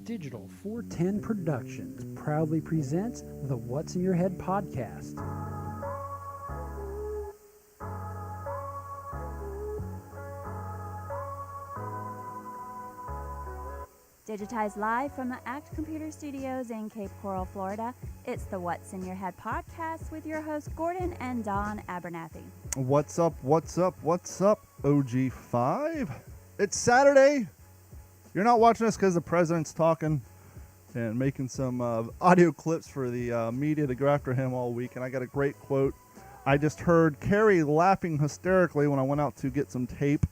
Digital 410 Productions proudly presents the What's in Your Head podcast. Digitized live from the ACT Computer Studios in Cape Coral, Florida, it's the What's in Your Head podcast with your hosts Gordon and Don Abernathy. What's up, OG5? It's Saturday. You're not watching us because the president's talking and making some audio clips for the media to go after him all week, and I got a great quote. I just heard Carrie laughing hysterically when I went out to get some tape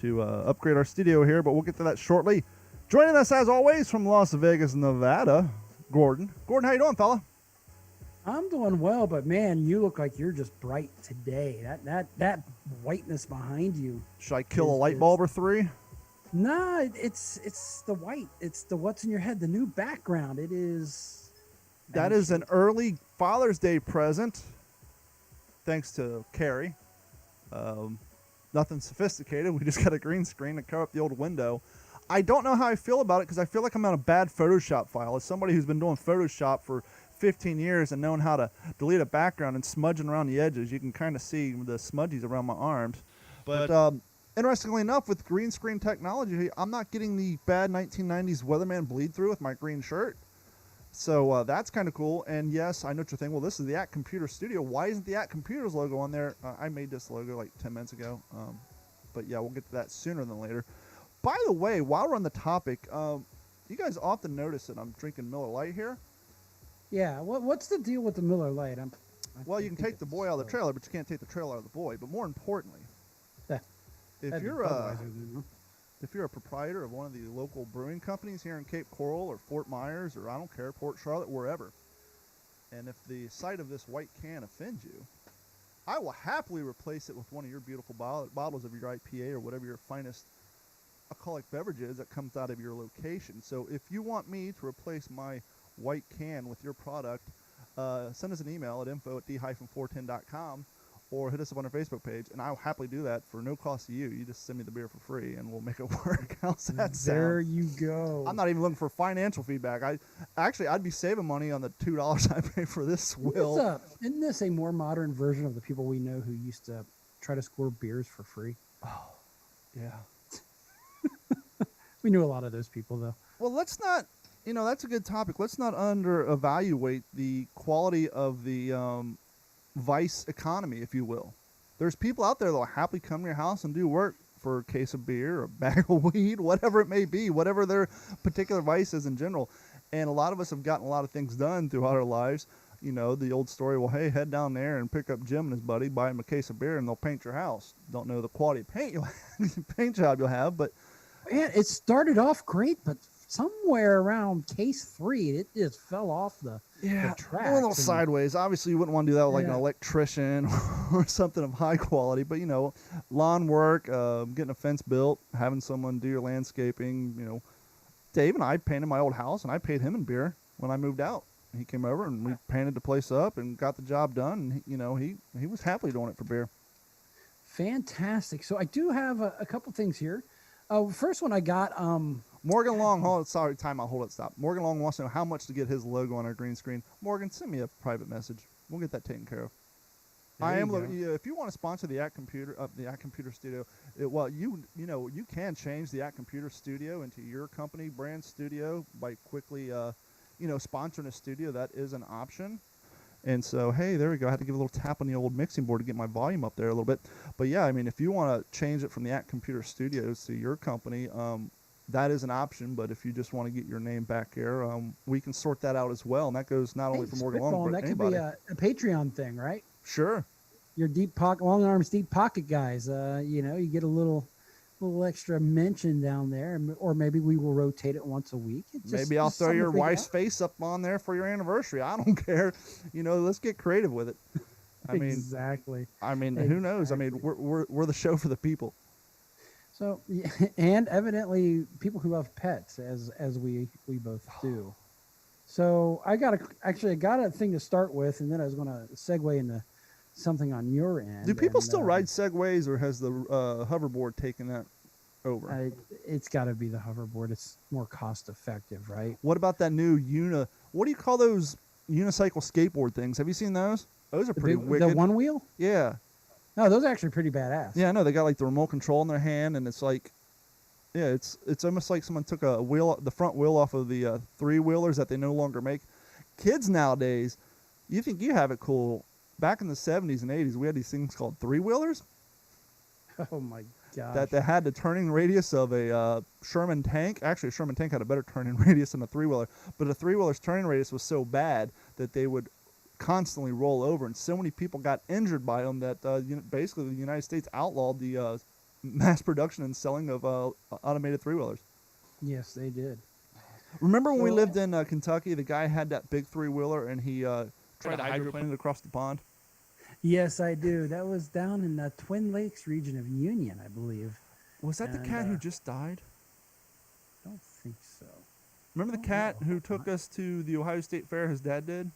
to upgrade our studio here, but we'll get to that shortly. Joining us, as always, from Las Vegas, Nevada, Gordon. Gordon, how you doing, fella? I'm doing well, but man, you look like you're just bright today. That whiteness behind you. Should I kill a light bulb or three? Nah, it's the white. It's the What's in Your Head, the new background. It is. That is an early Father's Day present, thanks to Carrie. Nothing sophisticated. We just got a green screen to cover up the old window. I don't know how I feel about it because I feel like I'm on a bad Photoshop file. As somebody who's been doing Photoshop for 15 years and knowing how to delete a background and smudging around the edges, you can kind of see the smudgies around my arms. But interestingly enough, with green screen technology, I'm not getting the bad 1990s Weatherman bleed through with my green shirt. So that's kind of cool. And yes, I know what you're thinking. Well, this is the ACT Computer Studio. Why isn't the ACT Computers logo on there? I made this logo like 10 minutes ago. But yeah, we'll get to that sooner than later. By the way, while we're on the topic, you guys often notice that I'm drinking Miller Lite here. Yeah. What's the deal with the Miller Lite? Well, you can take the boy out of the trailer, but you can't take the trailer out of the boy. But more importantly, if you're a proprietor of one of the local brewing companies here in Cape Coral or Fort Myers or I don't care, Port Charlotte, wherever, and if the sight of this white can offends you, I will happily replace it with one of your beautiful bottles of your IPA or whatever your finest alcoholic beverages that comes out of your location. So if you want me to replace my white can with your product, send us an email at info@d-410.com or hit us up on our Facebook page, and I'll happily do that for no cost to you. You just send me the beer for free, and we'll make it work. How's that sound? There you go. I'm not even looking for financial feedback. I'd be saving money on the $2 I pay for this swill. Isn't this a more modern version of the people we know who used to try to score beers for free? Oh, yeah. We knew a lot of those people, though. Well, let's not, that's a good topic. Let's not under-evaluate the quality of the vice economy, if you will. There's people out there that will happily come to your house and do work for a case of beer or a bag of weed, whatever it may be, whatever their particular vice is in general. And a lot of us have gotten a lot of things done throughout our lives. You know, the old story, well, hey, head down there and pick up Jim and his buddy, buy him a case of beer, and they'll paint your house. Don't know the quality of paint job you'll have, but man, it started off great, but somewhere around case 3, it just fell off the track. A little sideways. Obviously, you wouldn't want to do that with like an electrician or something of high quality, but, lawn work, getting a fence built, having someone do your landscaping, Dave and I painted my old house, and I paid him in beer when I moved out. He came over, and we painted the place up and got the job done, and, he was happily doing it for beer. Fantastic. So I do have a couple things here. First one I got. Morgan Long, hold it, stop. Morgan Long wants to know how much to get his logo on our green screen. Morgan, send me a private message. We'll get that taken care of. I am looking. If you want to sponsor the ACT Computer Studio, you can change the ACT Computer Studio into your company brand studio by quickly, sponsoring a studio. That is an option. And so, hey, there we go. I had to give a little tap on the old mixing board to get my volume up there a little bit. But yeah, I mean, if you want to change it from the ACT Computer Studios to your company, that is an option. But if you just want to get your name back there, we can sort that out as well. And that goes not only for Morgan Long, but anybody. That could be a Patreon thing, right? Sure. Your long arms, deep pocket guys. You get a little extra mention down there, or maybe we will rotate it once a week. Maybe I'll throw your wife's face up on there for your anniversary. I don't care. Let's get creative with it. Exactly. Who knows? I mean, we're the show for the people. So, and evidently people who love pets, as we both do. So I got a thing to start with, and then I was going to segue into something on your end. Do people and, still ride Segways, or has the hoverboard taken that over? It's got to be the hoverboard. It's more cost effective, right? What about that new what do you call those unicycle skateboard things? Have you seen those? Those are pretty wicked. The one wheel? Yeah. No, those are actually pretty badass. Yeah, I know. They got like the remote control in their hand, and it's like, yeah, it's almost like someone took the front wheel off of the three-wheelers that they no longer make. Kids nowadays, you think you have it cool. Back in the 70s and 80s, we had these things called three-wheelers. Oh, my God. That had the turning radius of a Sherman tank. Actually, a Sherman tank had a better turning radius than a three-wheeler. But a three-wheeler's turning radius was so bad that they would constantly roll over. And so many people got injured by them that basically the United States outlawed the mass production and selling of automated three-wheelers. Yes, they did. Remember when we lived in Kentucky, the guy had that big three-wheeler and he tried to hydroplane it across the pond? Yes, I do. That was down in the Twin Lakes region of Union, I believe. Was that the cat who just died? I don't think so. Remember the cat who took us to the Ohio State Fair? His dad did?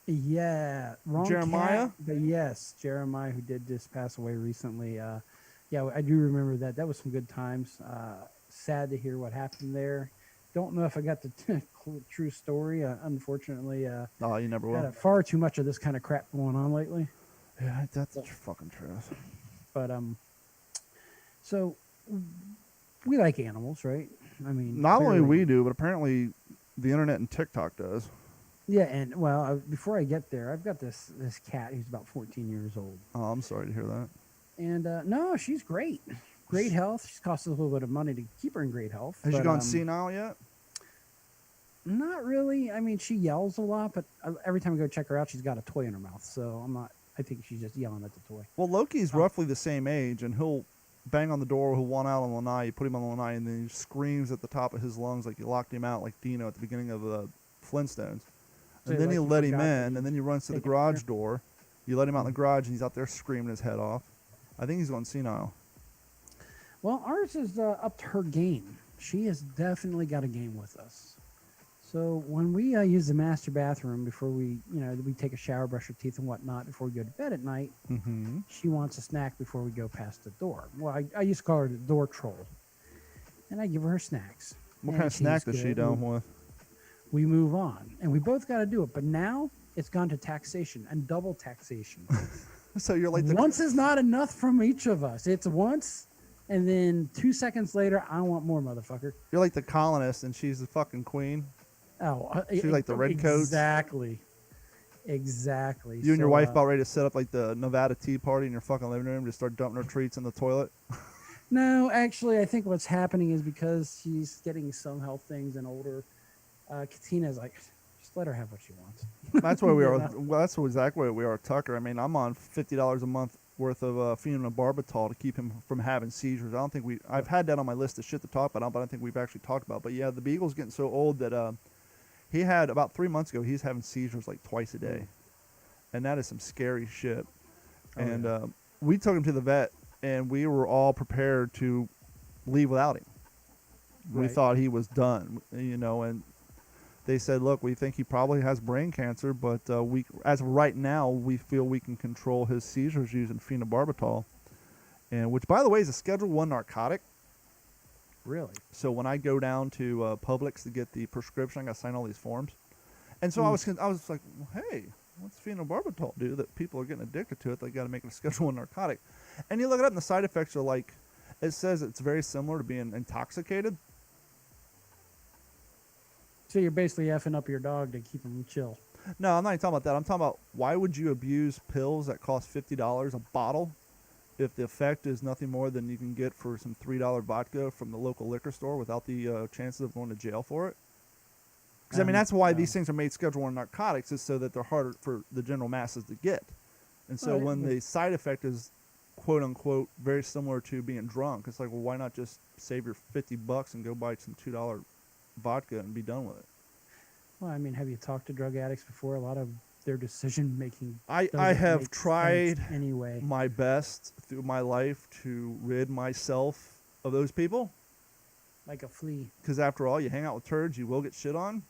Yeah. Wrong Jeremiah? cat, but yes, Jeremiah, who did just pass away recently. Yeah, I do remember that. That was some good times. Sad to hear what happened there. Don't know if I got the true story. Unfortunately, Oh, you never will. had far too much of this kind of crap going on lately. Yeah, that's the fucking truth. But so we like animals, right? I mean, Not only clearly. we do, but apparently the internet and TikTok does. Yeah, and well, before I get there, I've got this cat who's about 14 years old, Oh, I'm sorry to hear that. and no, she's great health. She's cost us a little bit of money to keep her in great health. Has she but, gone senile yet? Not really. I mean, she yells a lot, but every time I go check her out, she's got a toy in her mouth. So I'm not. I think she's just yelling at the toy. Well, Loki's roughly the same age, and he'll bang on the door, he'll want out on Lanai, you put him on the Lanai, and then he screams at the top of his lungs like you locked him out, like Dino at the beginning of the Flintstones. So And then like you you let him forgot that in, you and then he runs to the take it garage there? door. You let him out in the garage, and he's out there screaming his head off. I think he's going senile. Well, ours is up to her game. She has definitely got a game with us. So when we use the master bathroom before we take a shower, brush our teeth and whatnot before we go to bed at night, Mm-hmm. she wants a snack before we go past the door. Well, I used to call her the door troll. And I give her snacks. What And kind of snack she's does she good. down with? We move on. And we both got to do it. But now it's gone to taxation and double taxation. So you're like the Once is not enough from each of us. It's once, and then 2 seconds later, I want more, motherfucker. you're like the colonist, and she's the fucking queen. Oh, She's like the redcoats. Exactly. Exactly. You and your So, wife about ready to set up like the Nevada Tea Party in your fucking living room, just start dumping her treats in the toilet. No, actually, I think what's happening is because she's getting some health things and older. Katina's like, just let her have what she wants. That's where we You are. know? Well, that's exactly where we are, Tucker. I mean, I'm on $50 a month worth of phenobarbital to keep him from having seizures. I don't think I've had that on my list of shit to talk about, but I don't think we've actually talked about. But yeah, the Beagle's getting so old that he had about 3 months ago. He's having seizures like twice a day, and that is some scary shit. Oh, And yeah. we took him to the vet, and we were all prepared to leave without him. We Right. thought he was done, and they said, look, we think he probably has brain cancer, but as of right now, we feel we can control his seizures using phenobarbital, and which, by the way, is a Schedule 1 narcotic. Really? So when I go down to Publix to get the prescription, I got to sign all these forms. And so I was like, well, hey, what's phenobarbital do that people are getting addicted to it? They got to make it a Schedule 1 narcotic. And you look it up, and the side effects are like, it says it's very similar to being intoxicated. So you're basically effing up your dog to keep him chill. No, I'm not even talking about that. I'm talking about why would you abuse pills that cost $50 a bottle if the effect is nothing more than you can get for some $3 vodka from the local liquor store without the chances of going to jail for it? Because, I mean, that's why these things are made Schedule 1 narcotics, is so that they're harder for the general masses to get. And so Right, when but- the side effect is, quote unquote, very similar to being drunk, it's like, well, why not just save your $50 and go buy some $2 vodka and be done with it? Well, I mean, have you talked to drug addicts before? A lot of their decision making. I doesn't have make tried sense anyway. my best through my life to rid myself of those people, Like a flea. because after all, you hang out with turds, you will get shit on.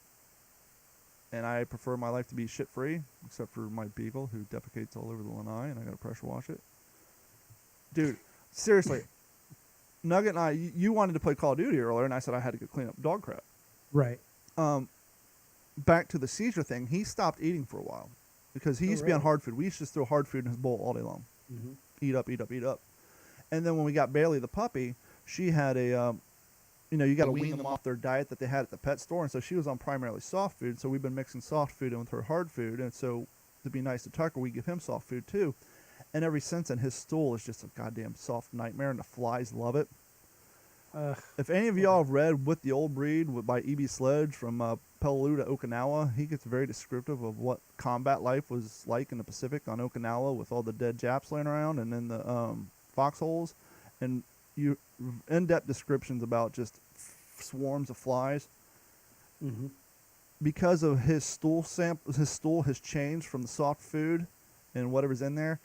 and I prefer my life to be shit free, except for my beagle who defecates all over the lanai, and I gotta pressure wash it. Dude, seriously, Nugget and I, you wanted to play Call of Duty earlier, and I said I had to go clean up dog crap. Right. Back to the seizure thing, he stopped eating for a while because he Oh, used to be on really? hard food. We used to just throw hard food in his bowl all day long. Mm-hmm. Eat up, eat up, eat up. And then when we got Bailey the puppy, she had a, you got to wean them off their diet that they had at the pet store. And so she was on primarily soft food. So we've been mixing soft food in with her hard food. And so to be nice to Tucker, we give him soft food too. And ever since then, his stool is just a goddamn soft nightmare, and the flies love it. If any of y'all have read With the Old Breed by E.B. Sledge from Peleliu to Okinawa, he gets very descriptive of what combat life was like in the Pacific on Okinawa with all the dead Japs laying around and then the foxholes. And in-depth descriptions about just swarms of flies. Mm-hmm. Because of his stool has changed from the soft food and whatever's in there.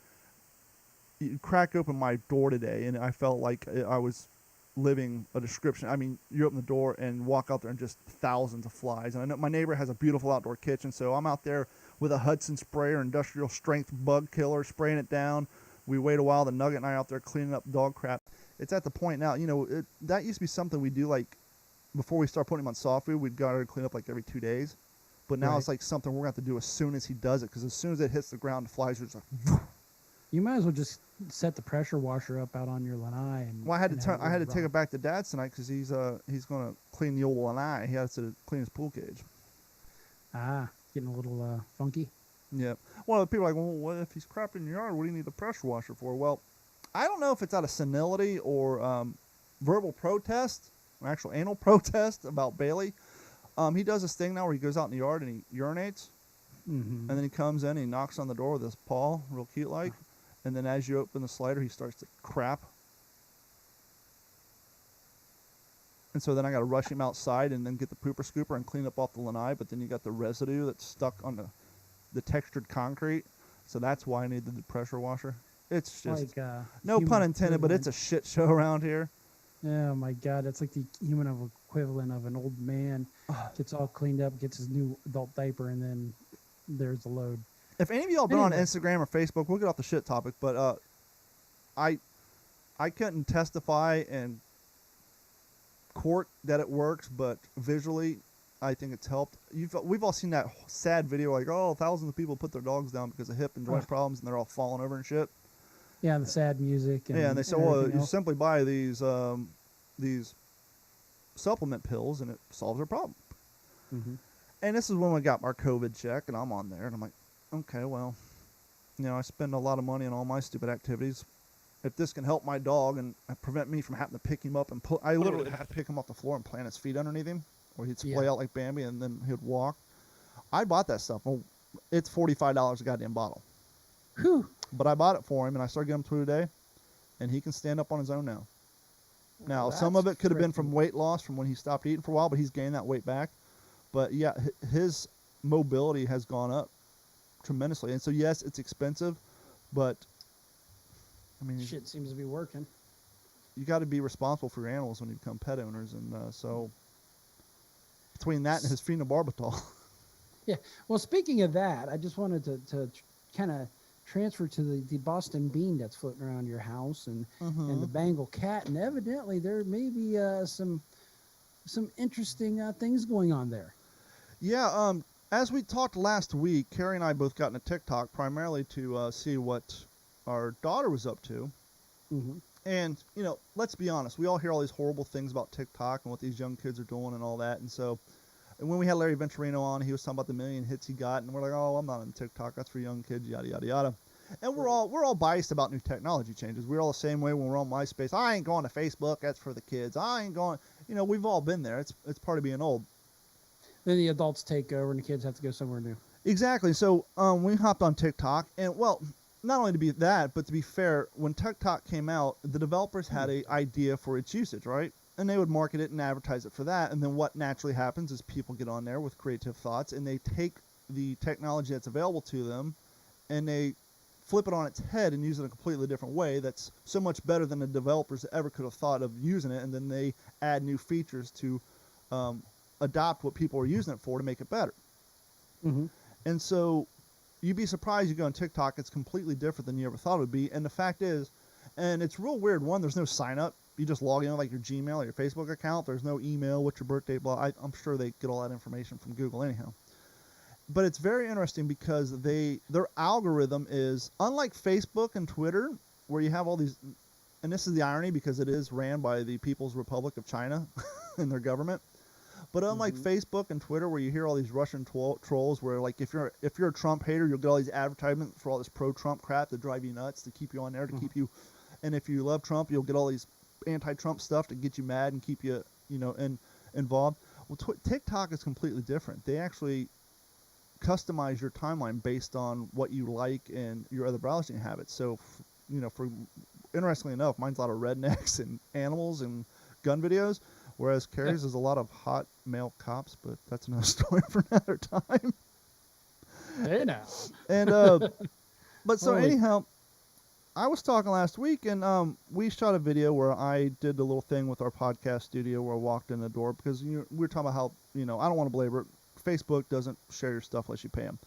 You crack open my door today, and I felt like I was living a description. I mean, you open the door and walk out there and just thousands of flies. And I know my neighbor has a beautiful outdoor kitchen, so I'm out there with a Hudson sprayer, industrial strength bug killer, spraying it down. We wait a while. The Nugget and I out there cleaning up dog crap. It's at the point now, that used to be something we do like before we start putting him on soft food. We'd go to clean up like every 2 days. But now Right. it's like something we're going to have to do as soon as he does it, because as soon as it hits the ground, the flies are just like, You might as well just set the pressure washer up out on your lanai. And well, I had to and turn. have I had to run. take it back to Dad's tonight because he's going to clean the old lanai. He has to clean his pool cage. Getting a little funky. Yep. Well, people are like, well, what if he's crapping in your yard? What do you need the pressure washer for? Well, I don't know if it's out of senility or verbal protest, or actual anal protest about Bailey. He does this thing now where he goes out in the yard and he urinates, Mm-hmm. and then he comes in and he knocks on the door with his paw, real cute like, and then as you open the slider, he starts to crap. And so then I got to rush him outside and then get the pooper scooper and clean up off the lanai, but then you got the residue that's stuck on the textured concrete, so that's why I needed the pressure washer. It's just, like no human pun intended, but it's a equivalent. shit show around here. Oh my God, that's like the human equivalent of an old man gets all cleaned up, gets his new adult diaper, and then there's the load. If any of y'all been on Anyway. Instagram or Facebook, we'll get off the shit topic, but I couldn't testify in court that it works, but visually, I think it's helped. We've all seen that sad video, like, oh, thousands of people put their dogs down because of hip and joint Ugh. problems, and they're all falling over and shit. Yeah, the sad music. And, Yeah, and they say, and well, everything you else. simply buy these supplement pills, and it solves their problem. Mhm. And this is when we got our COVID check, and I'm on there, and I'm like, okay, well, I spend a lot of money on all my stupid activities. If this can help my dog and prevent me from having to pick him up and I literally had to pick him off the floor and plant his feet underneath him, or he'd splay Yeah. out like Bambi, and then he'd walk. I bought that stuff. Well, it's $45 a goddamn bottle. Whew. But I bought it for him, and I started giving him to today, and he can stand up on his own now. Now, some of it could have been from weight loss from when he stopped eating for a while, but he's gained that weight back. But yeah, his mobility has gone up tremendously. And so, yes, it's expensive, but I mean, Shit seems to be working. you got to be responsible for your animals when you become pet owners. And so, between that and his phenobarbital. Yeah. Well, speaking of that, I just wanted to kind of transfer to the Boston bean that's floating around your house and the Bengal cat, and evidently there may be some interesting things going on there. Yeah, as we talked last week, Carrie and I both got into TikTok primarily to see what our daughter was up to. Mm-hmm. And, let's be honest, we all hear all these horrible things about TikTok and what these young kids are doing and all that. And so, and when we had Larry Venturino on, he was talking about the million hits he got, and we're like, oh, I'm not on TikTok, that's for young kids, yada, yada, yada. And we're all biased about new technology changes. We're all the same way when we're on MySpace. I ain't going to Facebook, that's for the kids. I ain't going, we've all been there. It's part of being old. Then the adults take over and the kids have to go somewhere new. Exactly. So we hopped on TikTok, and well, not only to be that, but to be fair, when TikTok came out, the developers had an idea for its usage, right? And they would market it and advertise it for that. And then what naturally happens is people get on there with creative thoughts, and they take the technology that's available to them, and they flip it on its head and use it in a completely different way that's so much better than the developers ever could have thought of using it. And then they add new features to adopt what people are using it for to make it better. Mm-hmm. And so you'd be surprised you go on TikTok, it's completely different than you ever thought it would be. And the fact is, and it's real weird. One, there's no sign up. You just log in with like your Gmail or your Facebook account. There's no email, what's your birthday, blah. I'm sure they get all that information from Google anyhow. But it's very interesting because their algorithm is unlike Facebook and Twitter, where you have all these, and this is the irony because it is ran by the People's Republic of China and their government. But unlike Facebook and Twitter, where you hear all these Russian trolls, where like if you're a Trump hater, you'll get all these advertisements for all this pro-Trump crap to drive you nuts, to keep you on there, to keep you. And if you love Trump, you'll get all these anti-Trump stuff to get you mad and keep you, involved. Well, TikTok is completely different. They actually customize your timeline based on what you like and your other browsing habits. So, for interestingly enough, mine's a lot of rednecks and animals and gun videos, whereas Carrie's is a lot of hot male cops. But that's another story for another time. Hey now. And but so Holy- anyhow, I was talking last week, and we shot a video where I did the little thing with our podcast studio where I walked in the door because we were talking about how I don't want to belabor it. Facebook doesn't share your stuff unless you pay them.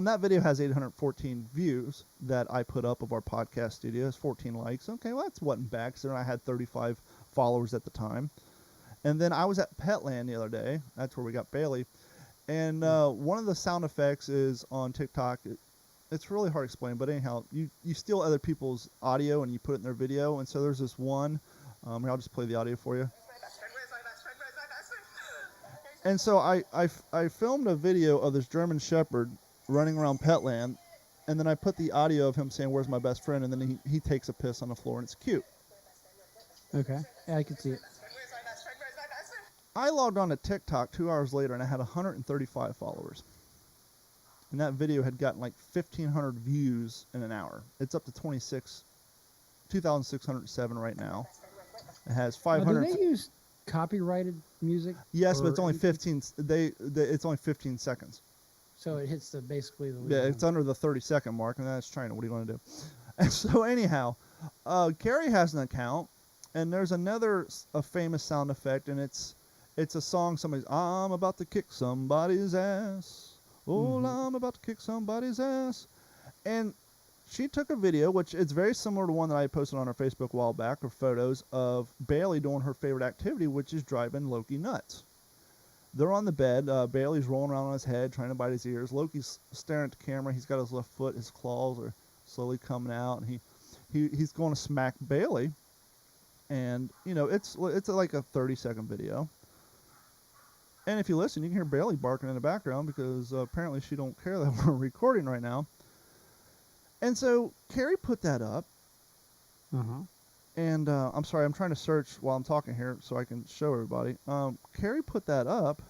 That video has 814 views that I put up of our podcast studio. It has 14 likes. Okay, well, that's wasn't bad because I had 35 followers at the time. And then I was at Petland the other day. That's where we got Bailey. And one of the sound effects is on TikTok. It's really hard to explain, but anyhow, you steal other people's audio and you put it in their video. And so there's this one. Here, I'll just play the audio for you. And so I filmed a video of this German Shepherd running around Petland, and then I put the audio of him saying, "Where's my best friend?" And then he takes a piss on the floor, and it's cute. Okay. Yeah, I can see it. I logged on to TikTok 2 hours later, and I had 135 followers. And that video had gotten like 1,500 views in an hour. It's up to 2,607 right now. It has Now, 500. do they use copyrighted music? Yes, but or it's only anything? 15. It's only 15 seconds. So it hits basically the. Yeah, it's under the 30-second mark, and that's China. What are you going to do? And so anyhow, Carrie has an account, and there's a famous sound effect, and it's a song. I'm about to kick somebody's ass. Oh, I'm about to kick somebody's ass. And she took a video, which it's very similar to one that I posted on our Facebook a while back, of photos of Bailey doing her favorite activity, which is driving Loki nuts. They're on the bed. Bailey's rolling around on his head, trying to bite his ears. Loki's staring at the camera. He's got his left foot. His claws are slowly coming out, and he's going to smack Bailey. And it's like a 30-second video. And if you listen, you can hear Bailey barking in the background because apparently she don't care that we're recording right now. And so Carrie put that up. And I'm sorry, I'm trying to search while I'm talking here so I can show everybody. Carrie put that up,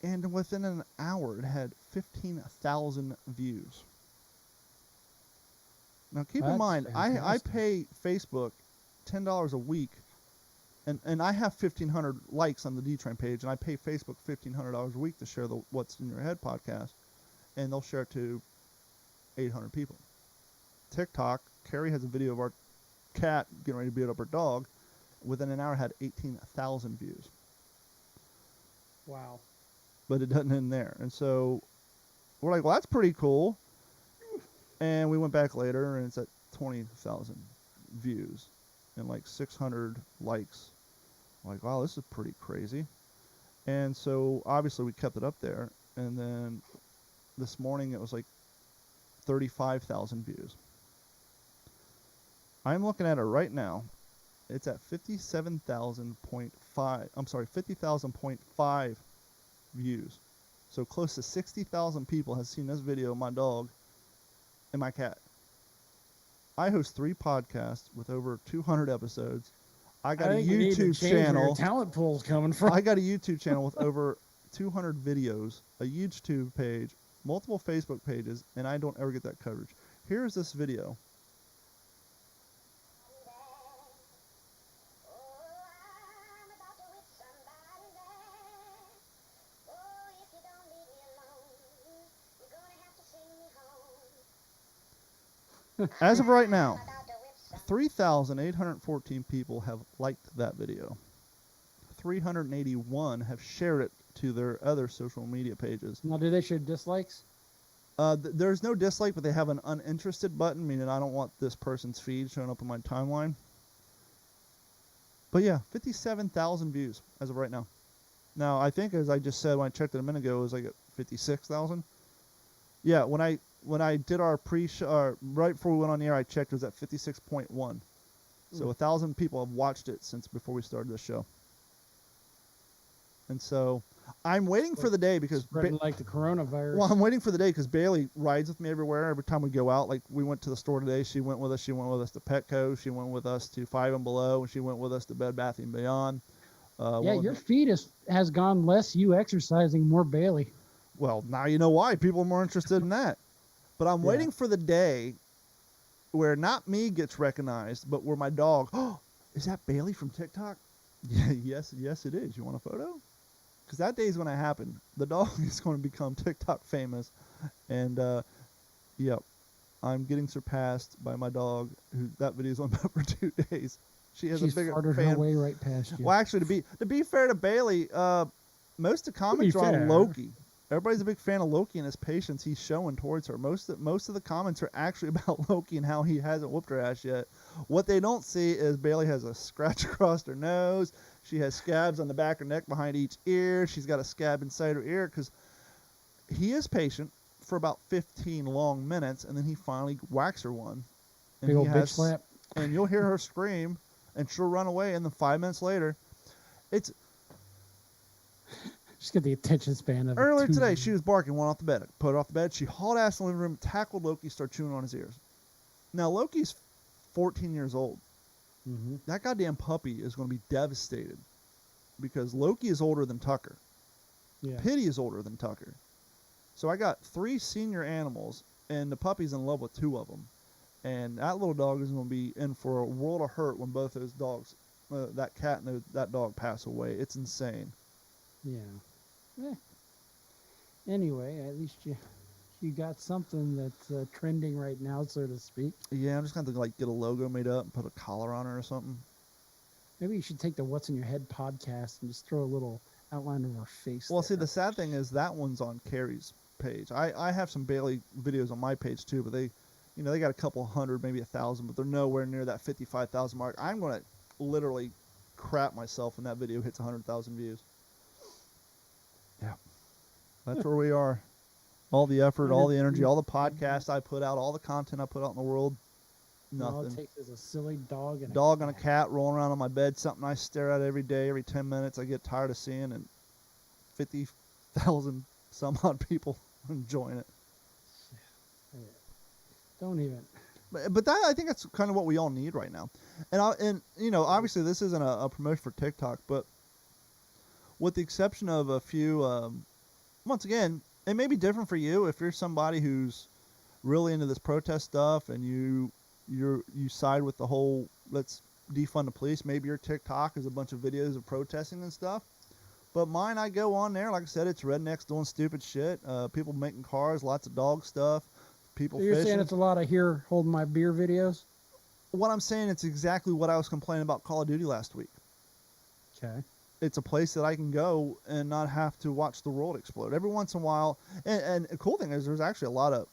and within an hour it had 15,000 views. Now keep in That's mind, I fantastic. pay Facebook $10 a week, and I have 1,500 likes on the D-Train page, and I pay Facebook $1,500 a week to share the What's in Your Head podcast, and they'll share it to 800 people. TikTok, Carrie has a video of our cat getting ready to beat up her dog. Within an hour, had 18,000 views. Wow. But it doesn't end there. And so we're like, well, that's pretty cool. And we went back later, and it's at 20,000 views and like 600 likes. I'm like, wow, this is pretty crazy. And so obviously we kept it up there. And then this morning it was like 35,000 views. I'm looking at it right now. It's at 50,000.5 views. So close to 60,000 people have seen this video of my dog and my cat. I host 3 podcasts with over 200 episodes. I got a think we need to YouTube change where channel. your talent pool's coming from. I got a YouTube channel with over 200 videos, a YouTube page, multiple Facebook pages, and I don't ever get that coverage. Here's this video. As of right now, 3,814 people have liked that video. 381 have shared it to their other social media pages. Now, do they show dislikes? There's no dislike, but they have an uninterested button, meaning I don't want this person's feed showing up on my timeline. But yeah, 57,000 views as of right now. Now, I think, as I just said when I checked it a minute ago, it was like at 56,000. Yeah, when I did our pre-show, right before we went on the air, I checked, it was at 56.1. So 1,000 people have watched it since before we started the show. And so I'm waiting for the day because Spreading like the coronavirus. well, I'm waiting for the day because Bailey rides with me everywhere. Every time we go out, like we went to the store today, she went with us. She went with us to Petco. She went with us to Five and Below, and she went with us to Bed Bath and Beyond. Yeah, your feed has gone less you exercising, more Bailey. Well, now you know why. People are more interested in that. But I'm waiting for the day where not me gets recognized, but where my dog, oh, is that Bailey from TikTok? Yeah, yes, it is. You want a photo? Because that day is going to happen. The dog is going to become TikTok famous. And, yep, I'm getting surpassed by my dog, who that video's on about for 2 days. She's a bigger farted fan. her way right past you. Well, actually, to be fair to Bailey, most of the comments are on Loki. Everybody's a big fan of Loki and his patience he's showing towards her. Most of the comments are actually about Loki and how he hasn't whooped her ass yet. What they don't see is Bailey has a scratch across her nose. She has scabs on the back of her neck behind each ear. She's got a scab inside her ear because he is patient for about 15 long minutes, and then he finally whacks her one. And Big old bitch slap. And you'll hear her scream, and she'll run away, and then 5 minutes later, it's... Just get the attention span of Earlier today, she was barking, went off the bed. Put her off the bed. She hauled ass in the living room, tackled Loki, started chewing on his ears. Now, Loki's 14 years old. Mm-hmm. That goddamn puppy is going to be devastated because Loki is older than Tucker. Yeah. Pitty is older than Tucker. So I got 3 senior animals, and the puppy's in love with 2 of them. And that little dog is going to be in for a world of hurt when both those dogs, that cat and that dog, pass away. It's insane. Yeah. Anyway, at least you got something that's trending right now, so to speak. Yeah, I'm just going to like get a logo made up and put a collar on it or something. Maybe you should take the What's in Your Head podcast and just throw a little outline of her face. Well, there. see, the sad thing is that one's on Carrie's page. I have some Bailey videos on my page too, but they got a couple hundred, maybe 1,000, but they're nowhere near that 55,000 mark. I'm going to literally crap myself when that video hits 100,000 views. Yeah. That's where we are. All the effort, all the energy, all the podcasts I put out, all the content I put out in the world, nothing. All it takes is a silly dog and a cat rolling around on my bed, something I stare at every day, every 10 minutes I get tired of seeing, and 50,000 some odd people enjoying it. Don't even. But that, I think that's kind of what we all need right now. And obviously this isn't a promotion for TikTok, but with the exception of a few, once again, it may be different for you if you're somebody who's really into this protest stuff and you side with the whole let's defund the police. Maybe your TikTok is a bunch of videos of protesting and stuff. But mine, I go on there, like I said, it's rednecks doing stupid shit, people making cars, lots of dog stuff, people So you're fishing. saying it's a lot of here holding my beer videos? What I'm saying, it's exactly what I was complaining about Call of Duty last week. Okay. It's a place that I can go and not have to watch the world explode. Every once in a while, and the cool thing is there's actually a lot of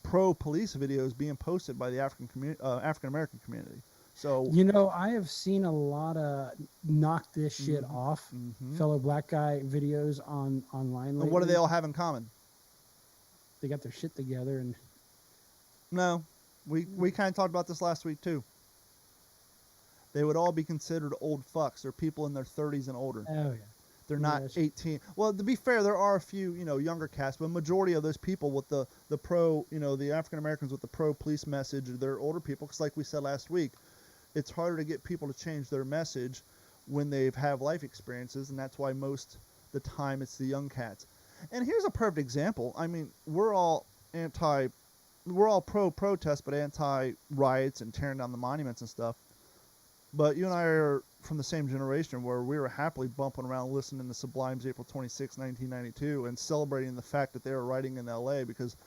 pro-police videos being posted by the African-American community. So I have seen a lot of knock this shit off fellow black guy videos online lately. And what do they all have in common? They got their shit together and No, we kind of talked about this last week too. They would all be considered old fucks. They're people in their 30s and older. oh yeah. They're Yeah, not that's- 18. Well, to be fair, there are a few, younger cast, but a majority of those people with the pro, the African Americans with the pro police message, they're older people. Because like we said last week, it's harder to get people to change their message when they have life experiences, and that's why most the time it's the young cats. And here's a perfect example. I mean, we're all pro-protest, but anti-riots and tearing down the monuments and stuff. But you and I are from the same generation where we were happily bumping around listening to Sublime's April 26, 1992 and celebrating the fact that they were writing in L.A. because,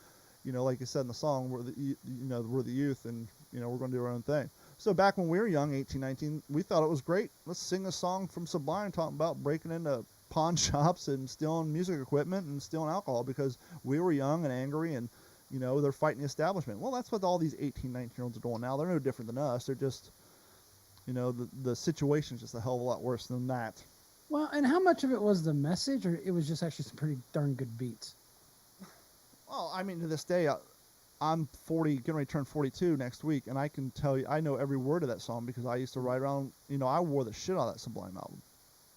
like you said in the song, we're the youth and, we're going to do our own thing. So back when we were young, 18, 19, we thought it was great. Let's sing a song from Sublime talking about breaking into pawn shops and stealing music equipment and stealing alcohol because we were young and angry and, they're fighting the establishment. Well, that's what all these 18, 19-year-olds are doing now. They're no different than us. They're just, the situation's just a hell of a lot worse than that. Well, and how much of it was the message, or it was just actually some pretty darn good beats? Well, I mean, to this day, I'm 40, getting ready to turn 42 next week, and I can tell you, I know every word of that song because I used to ride around, I wore the shit out of that Sublime album.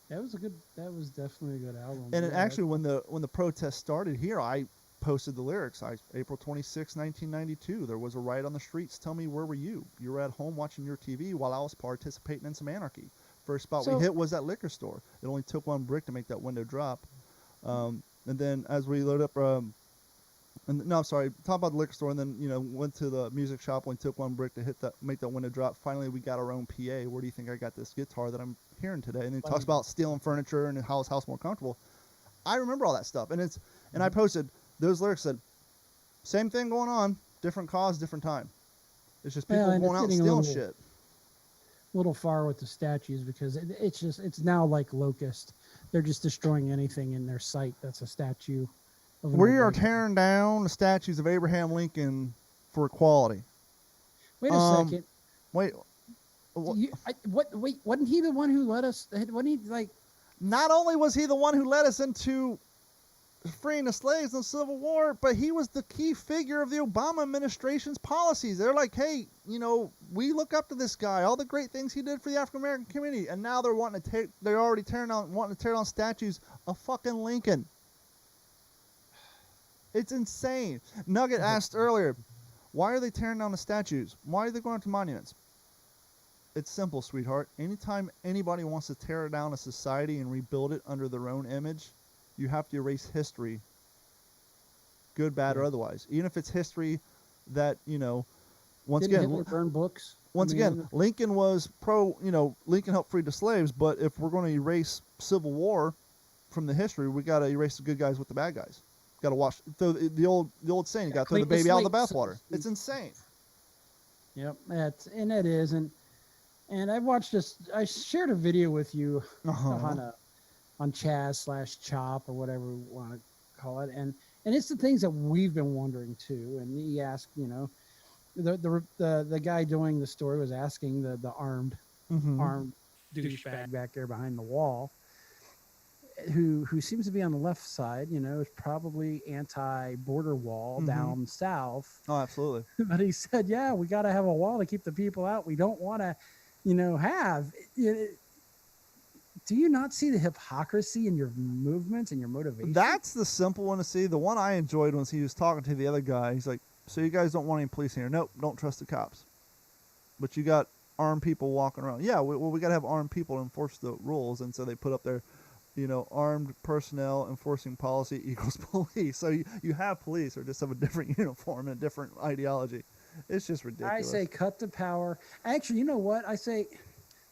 That was definitely a good album. And Yeah, actually, when the protest started here, I posted the lyrics. April 26, 1992, there was a riot on the streets. Tell me, where were you? You were at home watching your TV while I was participating in some anarchy. First spot we hit was that liquor store. It only took one brick to make that window drop. And then as we load up, talk about the liquor store, and then went to the music shop. Only took one brick to make that window drop. Finally, we got our own PA. Where do you think I got this guitar that I'm hearing today? And he talks about stealing furniture and how his house more comfortable. I remember all that stuff, and I posted those lyrics. Said same thing going on, different cause, different time. It's just people going out and stealing shit. Little far with the statues because it's now like Locust. They're just destroying anything in their sight that's a statue. We are tearing down the statues of Abraham Lincoln for equality. Wait a second. Wait. Wait, wasn't he the one who led us? Wasn't he like? Not only was he the one who led us into freeing the slaves in the Civil War, but he was the key figure of the Obama administration's policies. They're like, hey, we look up to this guy, all the great things he did for the African American community, and now they're wanting to tear down statues of fucking Lincoln. It's insane. Nugget asked earlier, why are they tearing down the statues? Why are they going to monuments? It's simple, sweetheart. Anytime anybody wants to tear down a society and rebuild it under their own image, you have to erase history, good, bad, or otherwise. Even if it's history that, once again, Hitler burn books. Lincoln was Lincoln helped free the slaves, but if we're going to erase Civil War from the history, we got to erase the good guys with the bad guys. Got to wash the old saying, you got to throw the baby out of the bathwater. It's insane. Yep, that is, and I watched this. I shared a video with you on Chaz/Chop or whatever we want to call it, and it's the things that we've been wondering too. And he asked, the guy doing the story was asking the armed douchebag back there behind the wall, who seems to be on the left side, is probably anti-border wall down south. Oh, absolutely. But he said, yeah, we got to have a wall to keep the people out. We don't want to, have. Do you not see the hypocrisy in your movements and your motivation? That's the simple one to see. The one I enjoyed was he was talking to the other guy. He's like, so you guys don't want any police here? Nope, don't trust the cops. But you got armed people walking around. Yeah, we got to have armed people to enforce the rules. And so they put up there, armed personnel enforcing policy equals police. So you have police or just have a different uniform and a different ideology. It's just ridiculous. I say cut the power. Actually, you know what? I say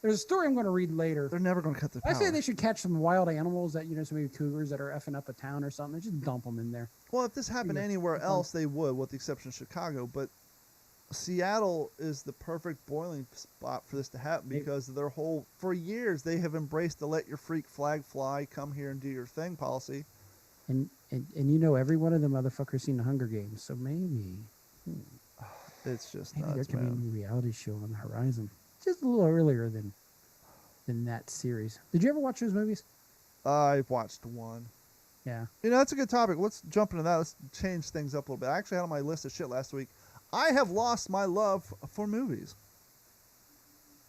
there's a story I'm going to read later. They're never going to cut the power. I say they should catch some wild animals that, some maybe cougars that are effing up a town or something. Just dump them in there. Well, if this happened anywhere else, they would, with the exception of Chicago. But Seattle is the perfect boiling spot for this to happen because their whole, for years, they have embraced the let your freak flag fly, come here and do your thing policy. And every one of them motherfuckers seen the Hunger Games, so maybe. It's just maybe nuts, there could man. be a new reality show on the horizon. Just a little earlier than that series. Did you ever watch those movies? I've watched one. Yeah. That's a good topic. Let's jump into that. Let's change things up a little bit. I actually had on my list of shit last week. I have lost my love for movies.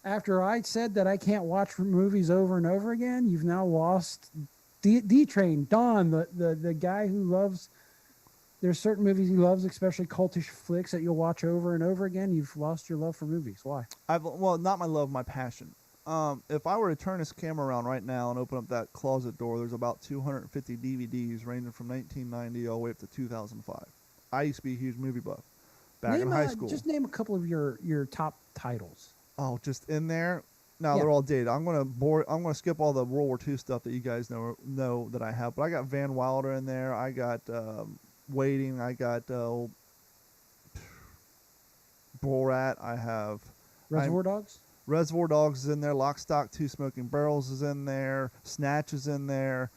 After I said that I can't watch movies over and over again, you've now lost D-Train, Don, the guy who loves... There's certain movies he loves, especially cultish flicks that you'll watch over and over again. You've lost your love for movies. Why? Well, not my love, my passion. If I were to turn this camera around right now and open up that closet door, there's about 250 DVDs ranging from 1990 all the way up to 2005. I used to be a huge movie buff back in high school. Just name a couple of your top titles. Oh, just in there? No, Yeah. they're all dated. I'm gonna skip all the World War II stuff that you guys know that I have. But I got Van Wilder in there. I got Waiting. I got Borat. I have Reservoir Dogs? Reservoir Dogs is in there. Lock, Stock, Two Smoking Barrels is in there. Snatch is in there.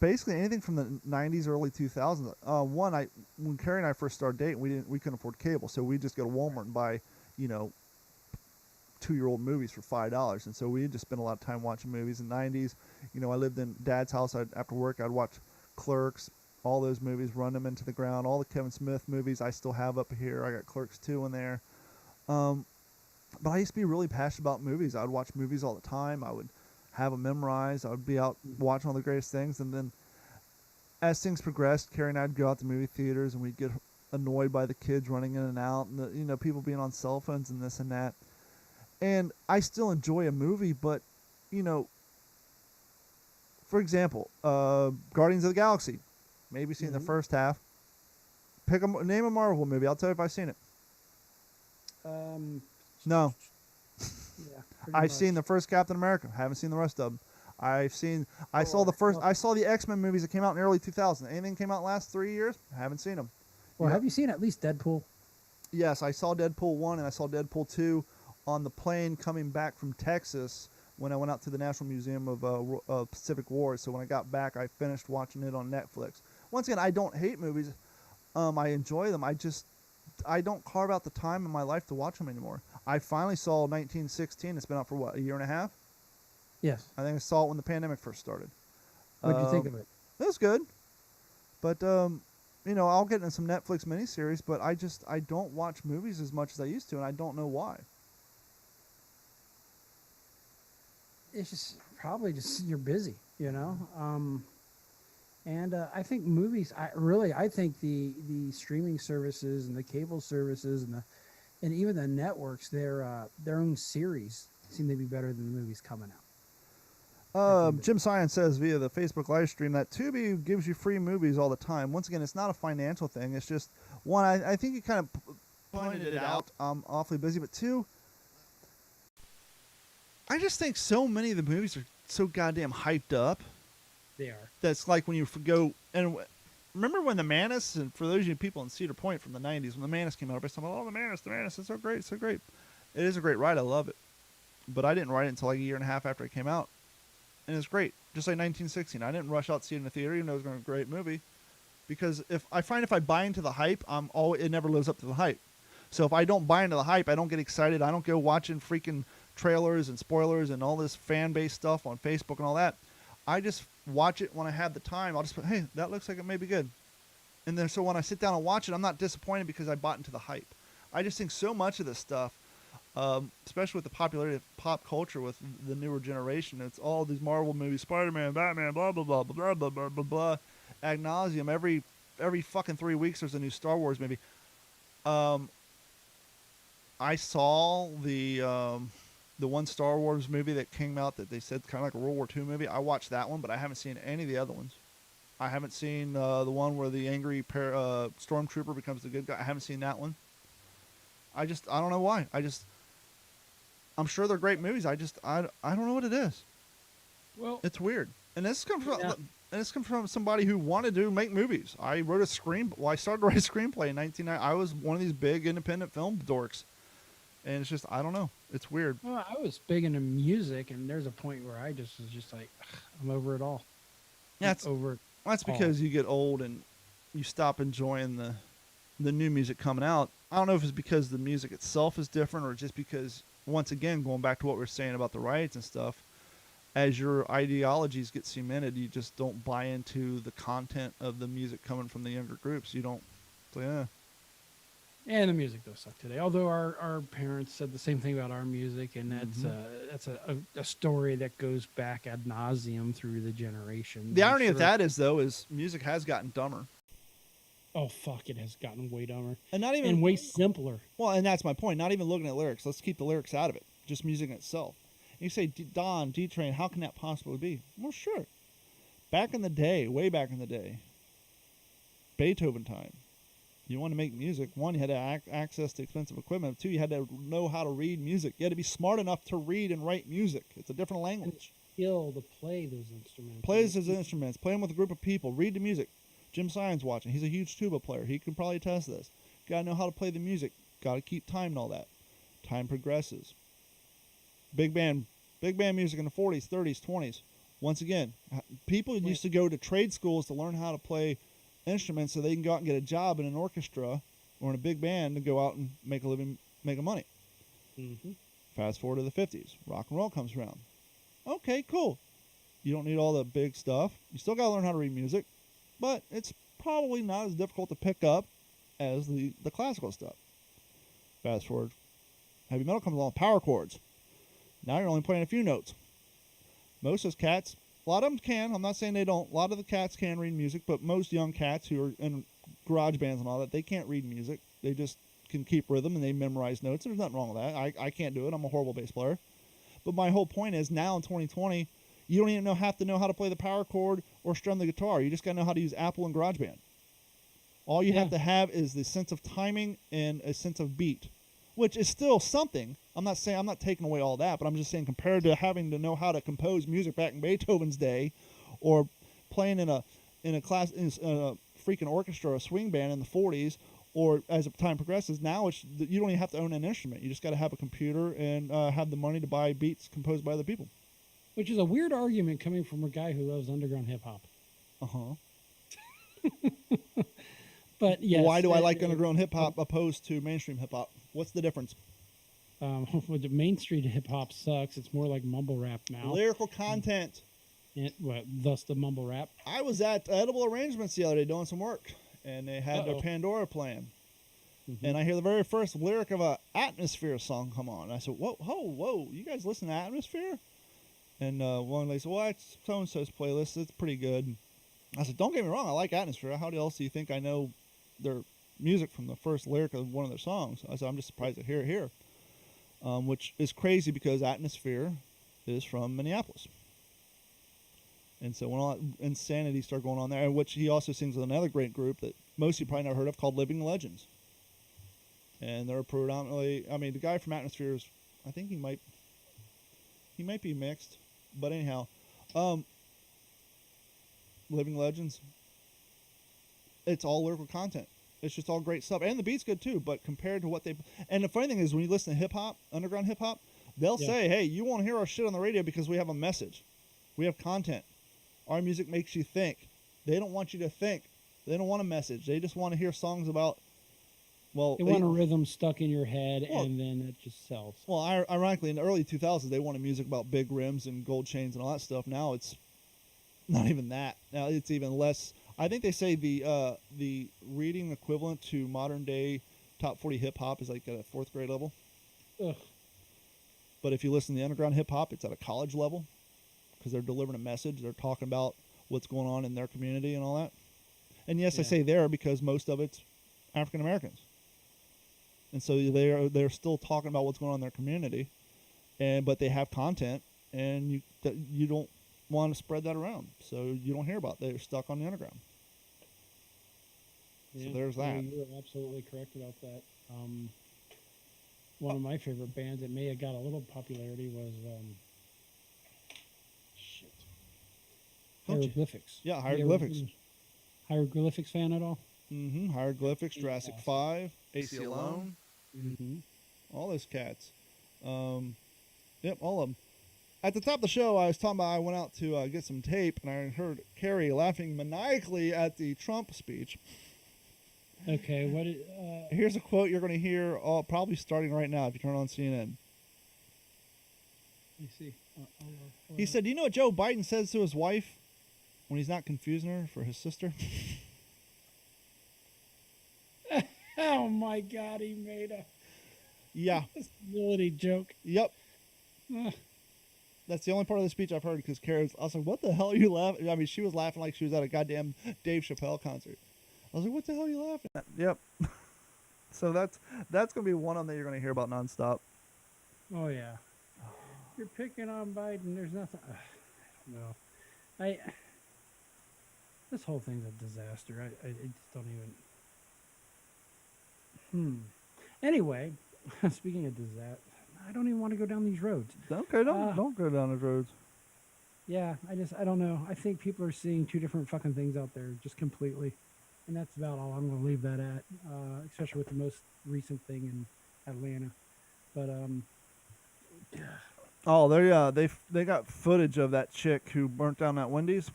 Basically anything from the 90s, early 2000s. When Carrie and I first started dating, we couldn't afford cable, so we just go to Walmart and buy, you know, 2-year-old movies for $5, and so we just spent a lot of time watching movies in the 90s. You know, I lived in Dad's house. After work, I'd watch Clerks, all those movies, run them into the ground. All the Kevin Smith movies I still have up here. I got Clerks 2 in there. But I used to be really passionate about movies. I would watch movies all the time. I would have them memorized. I would be out watching all the greatest things. And then as things progressed, Carrie and I would go out to movie theaters, and we'd get annoyed by the kids running in and out, and people being on cell phones and this and that. And I still enjoy a movie, but, for example, Guardians of the Galaxy. Maybe seen the first half. Name a Marvel movie. I'll tell you if I've seen it. No. Yeah, I've seen the first Captain America. Haven't seen the rest of them. I saw the X-Men movies that came out in the early 2000s. Anything came out in the last 3 years? Haven't seen them. Well, have you seen at least Deadpool? Yes, I saw Deadpool 1 and I saw Deadpool 2 on the plane coming back from Texas when I went out to the National Museum of Pacific Wars. So when I got back, I finished watching it on Netflix. Once again, I don't hate movies. I enjoy them. I don't carve out the time in my life to watch them anymore. I finally saw 1916. It's been out for, what, a year and a half? Yes. I think I saw it when the pandemic first started. What did you think of it? It was good. But, I'll get into some Netflix miniseries, but I don't watch movies as much as I used to, and I don't know why. It's just probably just you're busy, and I think movies. I think the streaming services and the cable services and even the networks, their own series seem to be better than the movies coming out. Jim Science says via the Facebook live stream that Tubi gives you free movies all the time. Once again, it's not a financial thing. It's just, one, I think you kind of pointed it out. I'm awfully busy, but two, I just think so many of the movies are so goddamn hyped up. They are. That's like when you go, and remember when The Manis, and for those of you people in Cedar Point from the 90s, when The Manis came out, everybody's talking about, The Manis, it's so great, so great. It is a great ride. I love it. But I didn't ride it until like a year and a half after it came out. And it's great. Just like 1916. I didn't rush out to see it in the theater, even though it was a great movie. Because if I buy into the hype, it never lives up to the hype. So if I don't buy into the hype, I don't get excited. I don't go watching freaking trailers and spoilers and all this fan base stuff on Facebook and all that. I just watch it when I have the time. I'll just put, hey, that looks like it may be good. And then so when I sit down and watch it, I'm not disappointed because I bought into the hype. I just think so much of this stuff, especially with the popularity of pop culture with the newer generation, it's all these Marvel movies, Spider-Man, Batman, blah, blah, blah, blah, blah, blah, blah, blah, ad nauseum. Every fucking 3 weeks there's a new Star Wars movie. I saw the one Star Wars movie that came out that they said kind of like a World War II movie. I watched that one, but I haven't seen any of the other ones. I haven't seen the one where the angry stormtrooper becomes the good guy. I haven't seen that one. I don't know why. I'm sure they're great movies. I don't know what it is. Well, It's weird. And this comes from somebody who wanted to make movies. I wrote I started to write a screenplay in 1990. I was one of these big independent film dorks. And it's just, I don't know. It's weird. well, I was big into music, and there's a point where I just was just like, I'm over it all. That's over it. That's because you get old and you stop enjoying the new music coming out. I don't know if it's because the music itself is different or just because, once again, going back to what we were saying about the riots and stuff, as your ideologies get cemented, you just don't buy into the content of the music coming from the younger groups. You don't. So, yeah. And the music does suck today. Although our parents said the same thing about our music, and that's a story that goes back ad nauseum through the generations. The irony of that is, though, is music has gotten dumber. Oh fuck! It has gotten way dumber And not even and way simpler. Well, and that's my point. Not even looking at lyrics. Let's keep the lyrics out of it. Just music itself. And you say, Don, D-Train, how can that possibly be? Well, sure. Back in the day, way back in the day, Beethoven time, you want to make music, one, you had to access to expensive equipment. Two, you had to know how to read music. You had to be smart enough to read and write music. It's a different language. Skill to play those instruments. Play those instruments. Play them with a group of people. Read the music. Jim Science watching. He's a huge tuba player. He can probably attest this. Got to know how to play the music. Got to keep time and all that. Time progresses. Big band music in the 40s, 30s, 20s. Once again, people used to go to trade schools to learn how to play instruments so they can go out and get a job in an orchestra or in a big band to go out and make a living, make a money. Mm-hmm. Fast forward to the 50s. Rock and roll comes around. Okay, cool. You don't need all the big stuff. You still got to learn how to read music, but it's probably not as difficult to pick up as the classical stuff. Fast forward. Heavy metal comes along with power chords. Now you're only playing a few notes. Most of those cats, a lot of them can. I'm not saying they don't. A lot of the cats can read music, but most young cats who are in garage bands and all that, they can't read music. They just can keep rhythm and they memorize notes. There's nothing wrong with that. I can't do it. I'm a horrible bass player. But my whole point is now in 2020, you don't even have to know how to play the power chord or strum the guitar. You just got to know how to use Apple and GarageBand. All you have to have is the sense of timing and a sense of beat, which is still something. I'm not taking away all that, but I'm just saying compared to having to know how to compose music back in Beethoven's day, or playing in a freaking orchestra or a swing band in the 40s, or as time progresses, now you don't even have to own an instrument. You just got to have a computer and have the money to buy beats composed by other people. Which is a weird argument coming from a guy who loves underground hip hop. But yes, why do I like underground hip hop opposed to mainstream hip hop? What's the difference? Well, the Main Street hip hop sucks. It's more like mumble rap now. Lyrical content. Thus the mumble rap. I was at Edible Arrangements the other day doing some work, and they had their Pandora playing. Mm-hmm. And I hear the very first lyric of a Atmosphere song come on. I said, whoa, you guys listen to Atmosphere? And one lady said, well, it's so-and-so's playlist. It's pretty good. I said, don't get me wrong, I like Atmosphere. How else do you think I know their music from the first lyric of one of their songs? I said, I'm just surprised to hear it here. Which is crazy because Atmosphere is from Minneapolis. And so when all that insanity started going on there, which he also sings with another great group that most of you probably never heard of called Living Legends. And they're predominantly, the guy from Atmosphere is, I think he might be mixed. But anyhow, Living Legends, it's all lyrical content. It's just all great stuff. And the beat's good too, but compared to what and the funny thing is when you listen to hip hop, underground hip hop, they'll say, hey, you won't hear our shit on the radio because we have a message. We have content. Our music makes you think. They don't want you to think. They don't want a message. They just want to hear songs about, they want a rhythm stuck in your head, and then it just sells. Well, ironically, in the early 2000s, they wanted music about big rims and gold chains and all that stuff. Now it's not even that. Now it's even less. I think they say the reading equivalent to modern day top 40 hip hop is like at a 4th grade level. Ugh. But if you listen to the underground hip hop, it's at a college level because they're delivering a message. They're talking about what's going on in their community and all that. And yes, I say there because most of it's African Americans. And so they're still talking about what's going on in their community, but they have content, and you don't want to spread that around, so you don't hear about it. They're stuck on the underground. So there's that. You're absolutely correct about that. One of my favorite bands that may have got a little popularity was Hieroglyphics. Yeah, Hieroglyphics. Hieroglyphics fan at all? Mm-hmm. Hieroglyphics, Jurassic 5, AC Alone. Mm-hmm. All those cats. Yep, all of them. At the top of the show, I was talking about I went out to get some tape, and I heard Carrie laughing maniacally at the Trump speech. Okay, Here's a quote you're going to hear probably starting right now if you turn on CNN. Let me see. He said, do you know what Joe Biden says to his wife when he's not confusing her for his sister? Oh my God, he made a disability joke. Yep. That's the only part of the speech I've heard because Kara's. I was like, "What the hell are you laughing?" I mean, she was laughing like she was at a goddamn Dave Chappelle concert. I was like, "What the hell are you laughing at?" Yep. So that's gonna be one on that you're gonna hear about nonstop. Oh yeah. You're picking on Biden. There's nothing. I don't know. This whole thing's a disaster. I just don't even. Anyway, speaking of disaster, I don't even want to go down these roads. Okay, don't go down those roads. Yeah, I don't know. I think people are seeing two different fucking things out there, just completely, and that's about all I'm going to leave that at. Especially with the most recent thing in Atlanta, but Oh, they got footage of that chick who burnt down that Wendy's,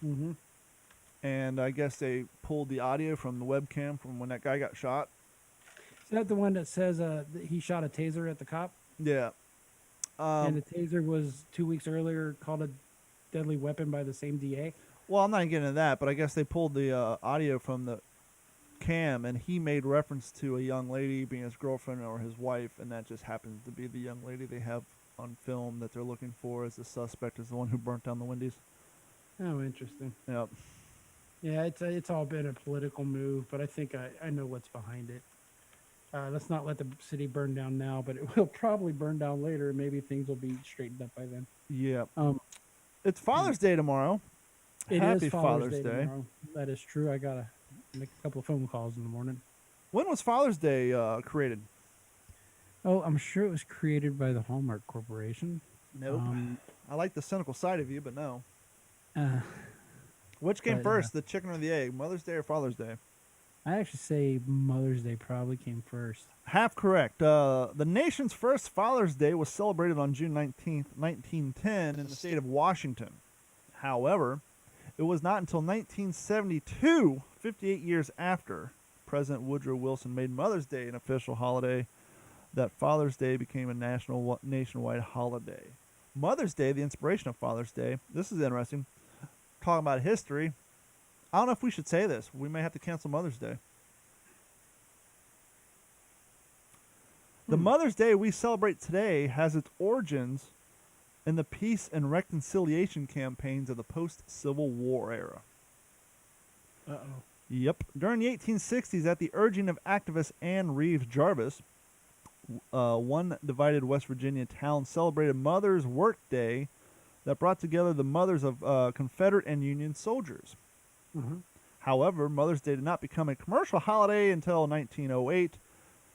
Mm-hmm. and I guess they pulled the audio from the webcam from when that guy got shot. Is that the one that says that he shot a taser at the cop? Yeah. And the taser was 2 weeks earlier called a deadly weapon by the same DA? Well, I'm not getting into that, but I guess they pulled the audio from the cam, and he made reference to a young lady being his girlfriend or his wife, and that just happens to be the young lady they have on film that they're looking for as the suspect is the one who burnt down the Wendy's. Oh, interesting. Yep. Yeah, it's all been a political move, but I think I know what's behind it. Let's not let the city burn down now, but it will probably burn down later. Maybe things will be straightened up by then. Yeah. Um, It's Father's Day tomorrow. It Happy is Father's Day. Day. Tomorrow. That is true. I gotta make a couple of phone calls in the morning. When was Father's Day created? Oh, I'm sure it was created by the Hallmark Corporation. Nope. I like the cynical side of you, but no. Uh, Which came But, first, the chicken or the egg? Mother's Day or Father's Day? I actually say Mother's Day probably came first. Half correct. The nation's first Father's Day was celebrated on June 19th, 1910 in the state of Washington. However, it was not until 1972, 58 years after President Woodrow Wilson made Mother's Day an official holiday, that Father's Day became a nationwide holiday. Mother's Day, the inspiration of Father's Day, this is interesting. Talking about history, I don't know if we should say this. We may have to cancel Mother's Day. The Mother's Day we celebrate today has its origins in the peace and reconciliation campaigns of the post-Civil War era. Uh-oh. Yep. During the 1860s, at the urging of activist Anne Reeves Jarvis, one divided West Virginia town celebrated Mother's Work Day that brought together the mothers of Confederate and Union soldiers. Mm-hmm. However, Mother's Day did not become a commercial holiday until 1908,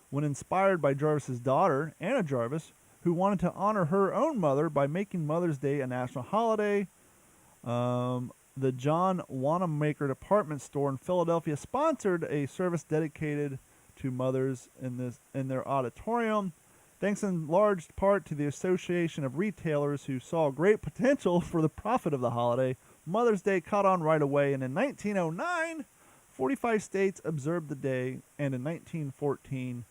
when inspired by Jarvis's daughter, Anna Jarvis, who wanted to honor her own mother by making Mother's Day a national holiday. The John Wanamaker department store in Philadelphia sponsored a service dedicated to mothers in their auditorium, thanks in large part to the Association of Retailers, who saw great potential for the profit of the holiday. Mother's Day caught on right away, and in 1909, 45 states observed the day, and in 1914,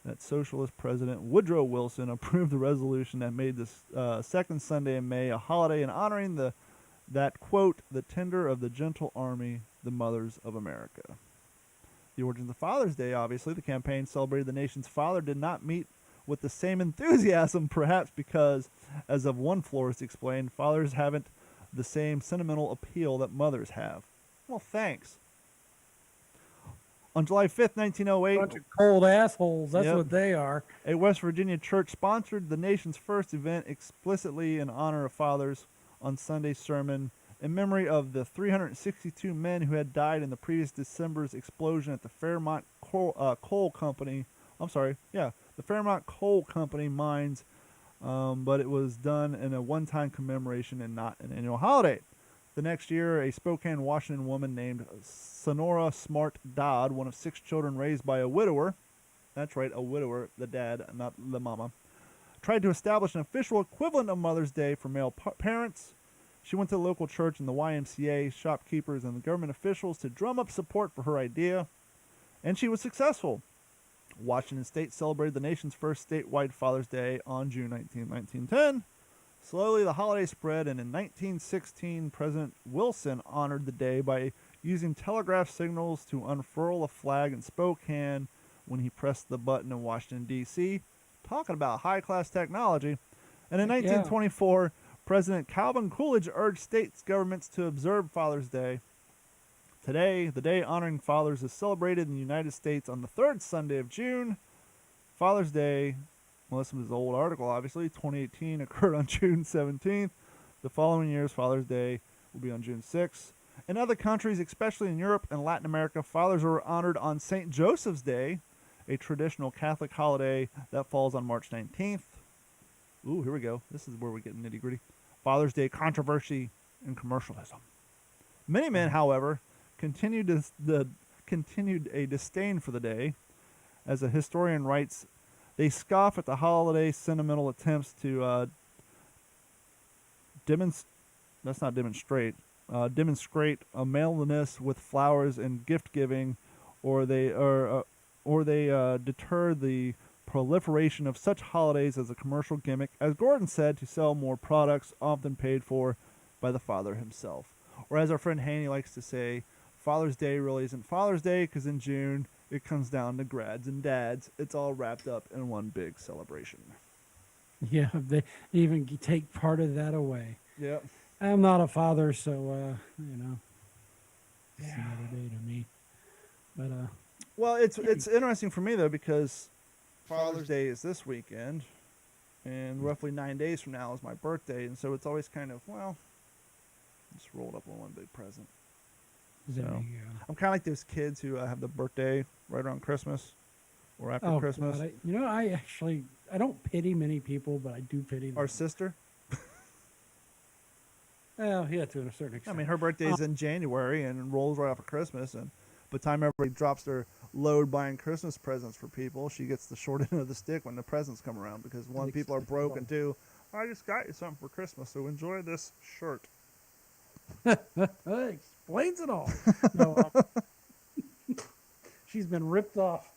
that Socialist President Woodrow Wilson approved the resolution that made this second Sunday in May a holiday in honoring that, quote, the tender of the gentle army, the mothers of America. The origins of Father's Day, obviously, the campaign celebrated the nation's father, did not meet with the same enthusiasm, perhaps because, as of one florist explained, fathers haven't the same sentimental appeal that mothers have. Well, thanks. On July 5th, 1908, Bunch of cold assholes. That's Yep. what they are. a West Virginia church sponsored the nation's first event explicitly in honor of fathers on Sunday's sermon in memory of the 362 men who had died in the previous December's explosion at the Fairmont Coal Company. The Fairmont Coal Company mines, but it was done in a one-time commemoration and not an annual holiday. The next year, a Spokane, Washington woman named Sonora Smart Dodd, one of 6 children raised by a widower, that's right, a widower, the dad, not the mama, tried to establish an official equivalent of Mother's Day for male parents. She went to the local church and the YMCA, shopkeepers, and the government officials to drum up support for her idea, and she was successful. Washington State celebrated the nation's first statewide Father's Day on June 19, 1910. Slowly, the holiday spread, and in 1916, President Wilson honored the day by using telegraph signals to unfurl a flag in Spokane when he pressed the button in Washington, D.C. Talking about high-class technology. And in 1924, President Calvin Coolidge urged states governments to observe Father's Day. Today, the day honoring fathers is celebrated in the United States on the third Sunday of June. Father's Day, well, this was an old article, obviously, 2018 occurred on June 17th. The following year's Father's Day will be on June 6th. In other countries, especially in Europe and Latin America, fathers are honored on St. Joseph's Day, a traditional Catholic holiday that falls on March 19th. Ooh, here we go. This is where we get nitty-gritty. Father's Day controversy and commercialism. Many men, however, continued a disdain for the day. As a historian writes, they scoff at the holiday's sentimental attempts to that's not demonstrate. Demonstrate a maleness with flowers and gift giving, or they deter the proliferation of such holidays as a commercial gimmick, as Gordon said, to sell more products, often paid for by the father himself. Or as our friend Haney likes to say, Father's Day really isn't Father's Day because in June it comes down to grads and dads. It's all wrapped up in one big celebration. Yeah, they even take part of that away. Yep. I'm not a father, so it's another day to me. But Well, it's interesting for me though because Father's Day is this weekend, and roughly 9 days from now is my birthday, and so it's always kind of just rolled up on one big present. there So, you go. I'm kind of like those kids who have the birthday right around Christmas or after Christmas. God, I don't pity many people, but I do pity Our them. sister, Well, yeah, to a certain I extent. mean, her birthday is in January and rolls right off of Christmas, and by the time everybody drops their load buying Christmas presents for people, she gets the short end of the stick when the presents come around because one, people are broke, and two, I just got you something for Christmas, so enjoy this shirt. Explains it all. No, she's been ripped off.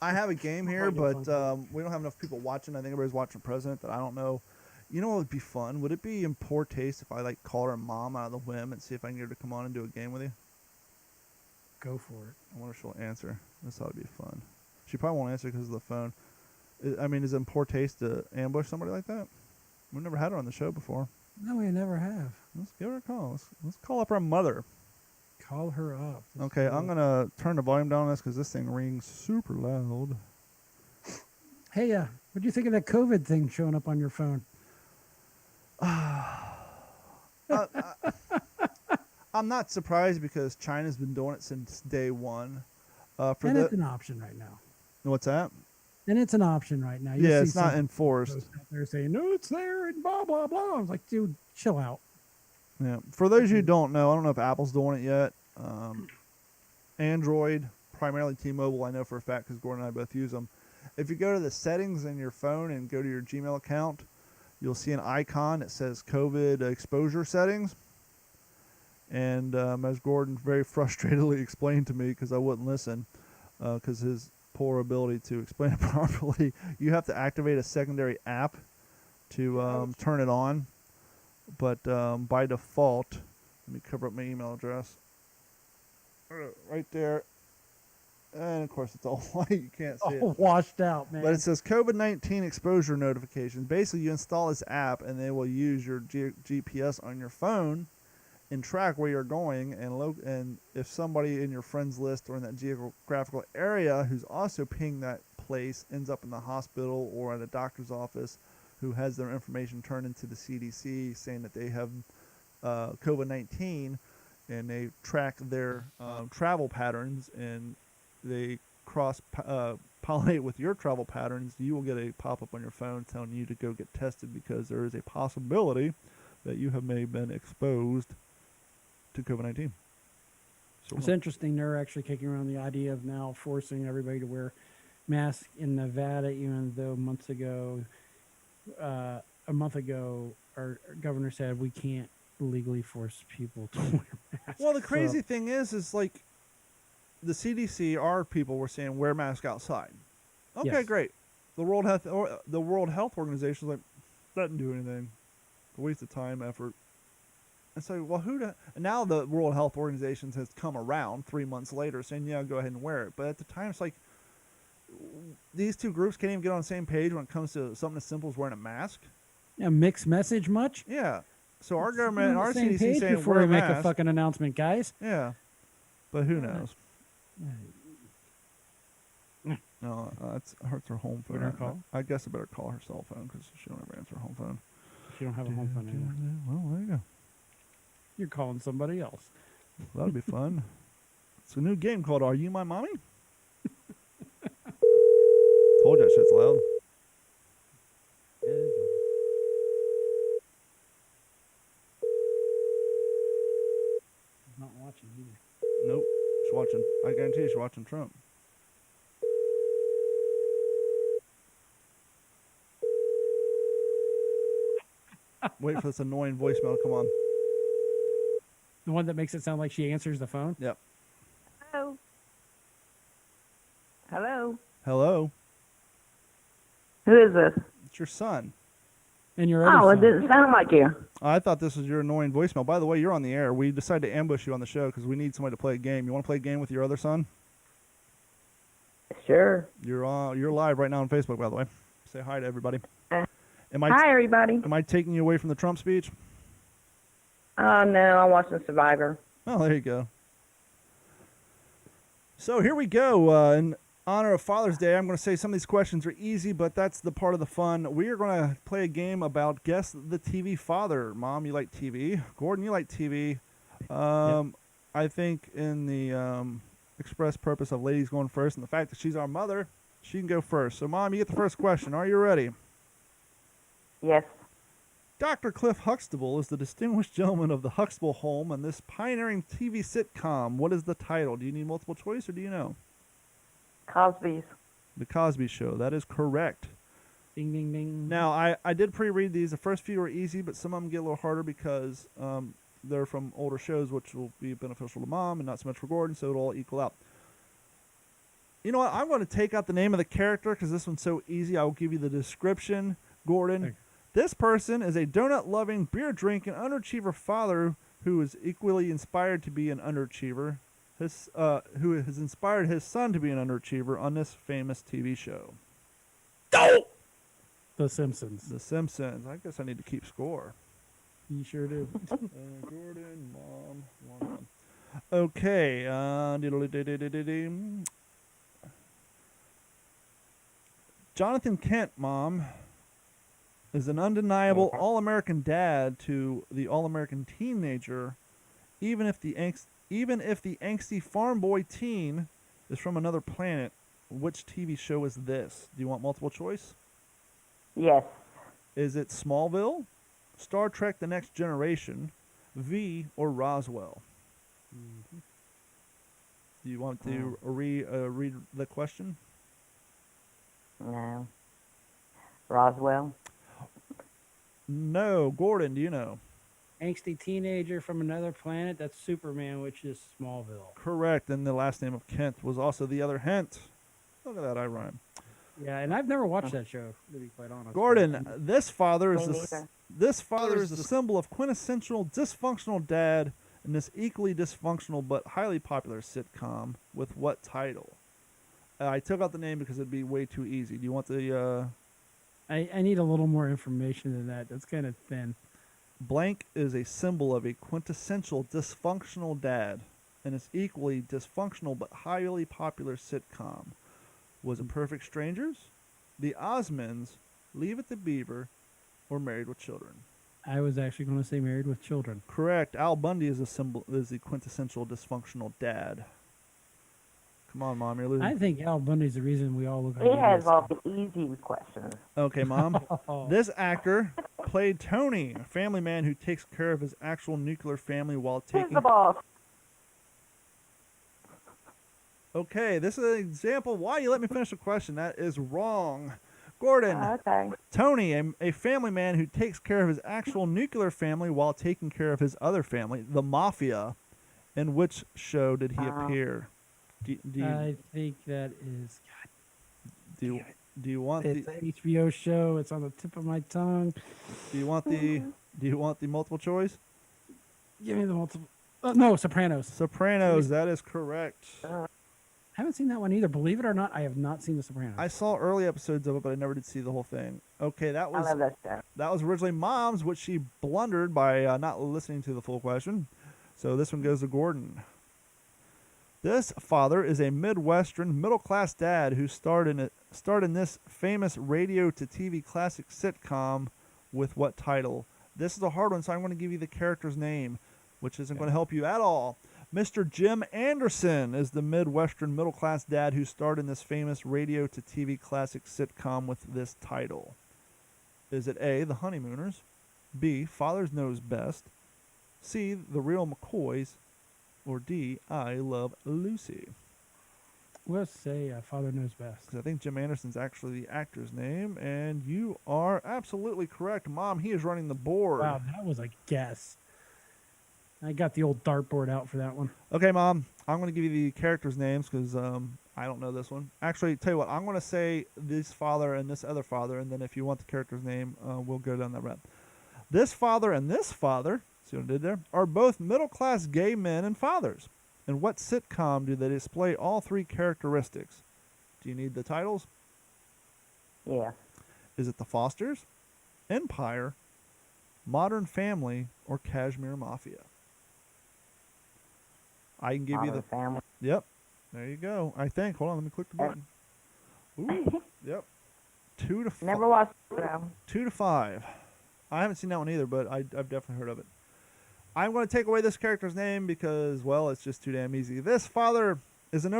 I have a game here, Find a but fun we don't have enough people watching. I think everybody's watching President that I don't know. You know what would be fun? Would it be in poor taste if I called her mom out of the whim and see if I can get her to come on and do a game with you? Go for it. I wonder if she'll answer. This ought to be fun. She probably won't answer because of the phone. I mean, is it in poor taste to ambush somebody like that? We've never had her on the show before. No, we never have. Let's give her a call. Let's call up our mother. Call her up. Okay, I'm going to turn the volume down on this because this thing rings super loud. Hey, what do you think of that COVID thing showing up on your phone? I'm not surprised because China's been doing it since day one. And it's an option right now. What's that? And it's an option right now. You'll Yeah, see it's not some enforced. posts out there saying, no, it's there and blah, blah, blah. I was like, dude, chill out. Yeah. For those of you who don't know, I don't know if Apple's doing it yet. Android, primarily T-Mobile, I know for a fact because Gordon and I both use them. If you go to the settings in your phone and go to your Gmail account, you'll see an icon that says COVID exposure settings. And as Gordon very frustratedly explained to me because I wouldn't listen because his poor ability to explain it properly, you have to activate a secondary app to turn it on. But by default, let me cover up my email address. Right there. And of course, it's all white. You can't see it. All washed out, man. But it says COVID-19 exposure notifications. Basically, you install this app, and they will use your GPS on your phone and track where you're going. And if somebody in your friends list or in that geographical area who's also pinging that place ends up in the hospital or at a doctor's office who has their information turned into the CDC saying that they have COVID-19, and they track their travel patterns and they pollinate with your travel patterns, you will get a pop-up on your phone telling you to go get tested because there is a possibility that you may have been exposed to COVID-19. So It's interesting. They're actually kicking around the idea of now forcing everybody to wear masks in Nevada, even though a month ago, our governor said we can't legally force people to wear masks. Well, the crazy thing is like the CDC, our people were saying wear mask outside. Okay, Yes. great. The World Health Organization is like, doesn't do anything. It's a waste of time, effort. And so, well, and now the World Health Organization has come around 3 months later saying, yeah, go ahead and wear it. But at the time, it's like these two groups can't even get on the same page when it comes to something as simple as wearing a mask. Yeah, mixed message much? Yeah. So our Let's government, get on our the same CDC page saying before wear we a make a mask. fucking announcement, guys. Yeah. But who knows? No, it hurts her home phone. Better call? I guess I better call her cell phone because she don't ever answer her home phone. She don't have a home phone anymore. Well, there you go. You're calling somebody else. That'd be fun. It's a new game called Are You My Mommy? Told you that shit's loud. Not watching either. Nope. She's watching. I guarantee you she's watching Trump. Wait for this annoying voicemail to come on. The one that makes it sound like she answers the phone. Yep. Hello. Hello. Hello. Who is this? It's your son. And your Oh, other it son. didn't sound like you. I thought this was your annoying voicemail. By the way, you're on the air. We decided to ambush you on the show because we need somebody to play a game. You want to play a game with your other son? Sure. You're live right now on Facebook, by the way. Say hi to everybody. Am I Hi, everybody. am I taking you away from the Trump speech? Oh, no, I'm watching Survivor. Oh, there you go. So here we go. In honor of Father's Day, I'm going to say some of these questions are easy, but that's the part of the fun. We are going to play a game about Guess the TV Father. Mom, you like TV. Gordon, you like TV. I think in the express purpose of ladies going first and the fact that she's our mother, she can go first. So, Mom, you get the first question. Are you ready? Yes. Dr. Cliff Huxtable is the distinguished gentleman of the Huxtable home and this pioneering TV sitcom. What is the title? Do you need multiple choice or do you know? Cosby's. The Cosby Show. That is correct. Ding, ding, ding. Now, I did pre-read these. The first few were easy, but some of them get a little harder because they're from older shows, which will be beneficial to Mom and not so much for Gordon, so it'll all equal out. You know what? I'm going to take out the name of the character because this one's so easy. I will give you the description. Gordon, Okay. this person is a donut-loving, beer-drinking, underachiever father who is equally inspired to be an underachiever, who has inspired his son to be an underachiever on this famous TV show. The Simpsons. The Simpsons. I guess I need to keep score. You sure do. Gordon, Mom, 1-1. Okay. Jonathan Kent, Mom, is an undeniable all-American dad to the all-American teenager, even if the angsty farm boy teen is from another planet. Which TV show is this? Do you want multiple choice? Yes. Is it Smallville, Star Trek: The Next Generation, V, or Roswell? Do you want to read the question? No. Roswell. No. Gordon, do you know? Angsty teenager from another planet. That's Superman, which is Smallville. Correct. And the last name of Kent was also the other hint. Look at that, I rhyme. Yeah, and I've never watched that show, to be quite honest. Gordon, this father is Me the neither. symbol of quintessential dysfunctional dad in this equally dysfunctional but highly popular sitcom with what title? I took out the name because it'd be way too easy. Do you want the I need a little more information than that. That's kind of thin. blank is a symbol of a quintessential dysfunctional dad in this equally dysfunctional but highly popular sitcom? Was it Perfect Strangers, The Osmonds, Leave It to Beaver, or Married with Children? I was actually going to say Married with Children. Correct. Al Bundy is the quintessential dysfunctional dad. Come on, Mom, you're losing. I think Al Bundy's the reason we all look like He has idiots. all the easy questions. Okay, Mom. Oh. This actor played Tony, a family man who takes care of his actual nuclear family while Who's taking. the boss? Okay, this is an example. Why you let me finish the question? That is wrong. Gordon, Okay. Tony, a family man who takes care of his actual nuclear family while taking care of his other family, the Mafia. In which show did he appear? Do you, I think that is. do you want It's the an HBO show. It's on the tip of my tongue. do you want the multiple choice? Give me the multiple. No, Sopranos. Sopranos. That is correct. I haven't seen that one either. Believe it or not, I have not seen The Sopranos. I saw early episodes of it, but I never did see the whole thing. Okay, I love that show. that was originally Mom's, which she blundered by not listening to the full question. So this one goes to Gordon. This father is a Midwestern middle-class dad who starred in this famous radio to TV classic sitcom with what title? This is a hard one, so I'm going to give you the character's name, which isn't going to help you at all. Mr. Jim Anderson is the Midwestern middle-class dad who starred in this famous radio to TV classic sitcom with this title. Is it A, The Honeymooners, B, Father's Knows Best, C, The Real McCoys, or D, I Love Lucy? Let's say Father Knows Best. Because I think Jim Anderson's actually the actor's name, and you are absolutely correct. Mom, he is running the board. Wow, that was a guess. I got the old dartboard out for that one. Okay, Mom, I'm going to give you the characters' names because I don't know this one. Actually, tell you what, I'm going to say this father and this other father, and then if you want the character's name, we'll go down that route. This father and this father, see what I did there, are both middle-class gay men and fathers. In what sitcom do they display all three characteristics? Do you need the titles? Yes. Is it The Fosters, Empire, Modern Family, or Kashmir Mafia? I can give you Modern the... Family. Yep. There you go. I think. Hold on. Let me click the button. Ooh. Yep. 2-5. Never watched it though. 2-5. I haven't seen that one either, but I've definitely heard of it. I'm going to take away this character's name because, well, it's just too damn easy. This father is an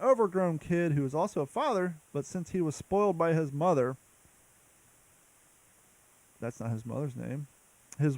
overgrown kid who is also a father, but since he was spoiled by his mother, that's not his mother's name. He's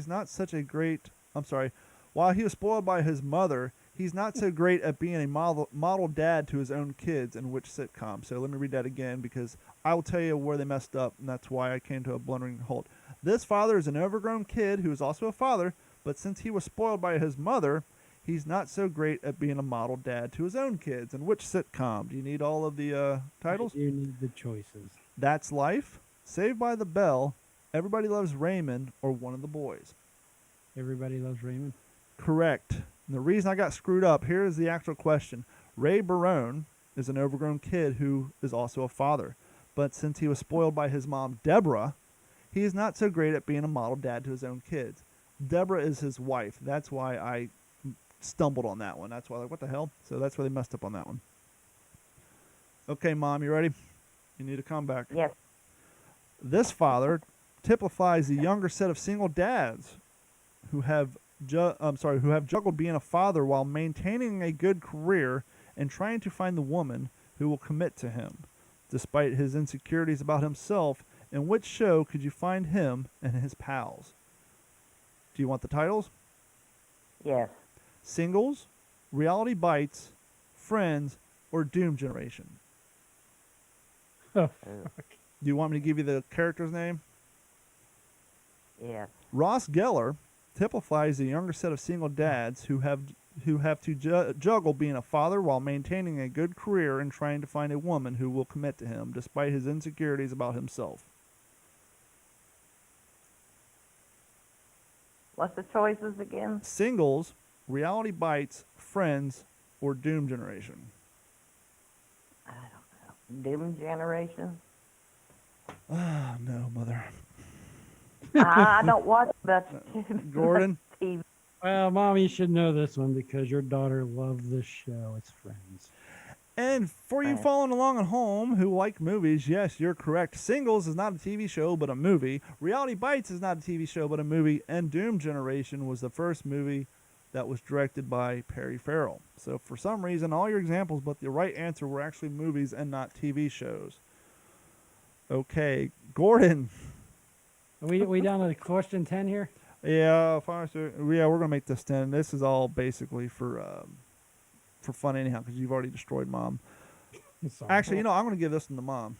not such a great. I'm sorry. While he was spoiled by his mother, he's not so great at being a model dad to his own kids. In which sitcom? So let me read that again because I will tell you where they messed up, and that's why I came to a blundering halt. This father is an overgrown kid who is also a father, but since he was spoiled by his mother, he's not so great at being a model dad to his own kids. In which sitcom? Do you need all of the titles? You need the choices. That's Life, Saved by the Bell, Everybody Loves Raymond, or One of the Boys. Everybody Loves Raymond. Correct. And the reason I got screwed up, here is the actual question. Ray Barone is an overgrown kid who is also a father. But since he was spoiled by his mom, Deborah, he is not so great at being a model dad to his own kids. Deborah is his wife. That's why I stumbled on that one. That's why, like, what the hell? So that's why they messed up on that one. Okay, Mom, you ready? You need a comeback. Yes. This father typifies the younger set of single dads who have juggled being a father while maintaining a good career and trying to find the woman who will commit to him. Despite his insecurities about himself, in which show could you find him and his pals? Do you want the titles? Yes. Singles, Reality Bites, Friends, or Doom Generation? Oh, Do you want me to give you the character's name? Yes. Ross Geller typifies the younger set of single dads who have to juggle being a father while maintaining a good career and trying to find a woman who will commit to him despite his insecurities about himself. What's the choices again? Singles, Reality Bites, Friends, or Doom Generation? I don't know. Doom Generation. Ah, no, mother. I don't watch much Gordon? TV. well, Mom, you should know this one because your daughter loved this show. It's Friends. And for you Right. following along at home who like movies, yes, you're correct. Singles is not a TV show, but a movie. Reality Bites is not a TV show, but a movie. And Doom Generation was the first movie that was directed by Perry Farrell. So for some reason, all your examples, but the right answer were actually movies and not TV shows. Okay, Gordon. Are we down to question 10 here? Yeah, we're gonna make this 10. This is all basically for fun anyhow, because you've already destroyed Mom. Sorry. Actually, I'm gonna give this one to Mom,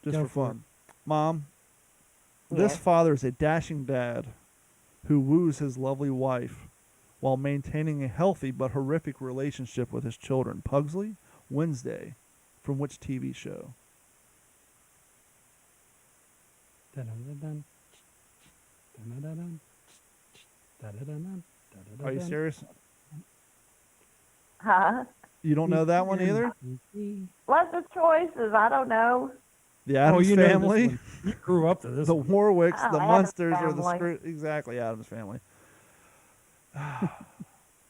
just Go for for fun. Mom, this Yes. father is a dashing dad who woos his lovely wife while maintaining a healthy but horrific relationship with his children. Pugsley, Wednesday, from which TV show? Dun-dun-dun-dun. Dun-dun-dun-dun. Dun-dun-dun-dun. Are you Dun-dun-dun. serious? Huh? You don't know that one either? What's the choices? I don't know. The Addams you know this Family, one. You grew up to this the one. Warwicks, Oh, the Addams Munsters, or the Family. exactly Addams Family.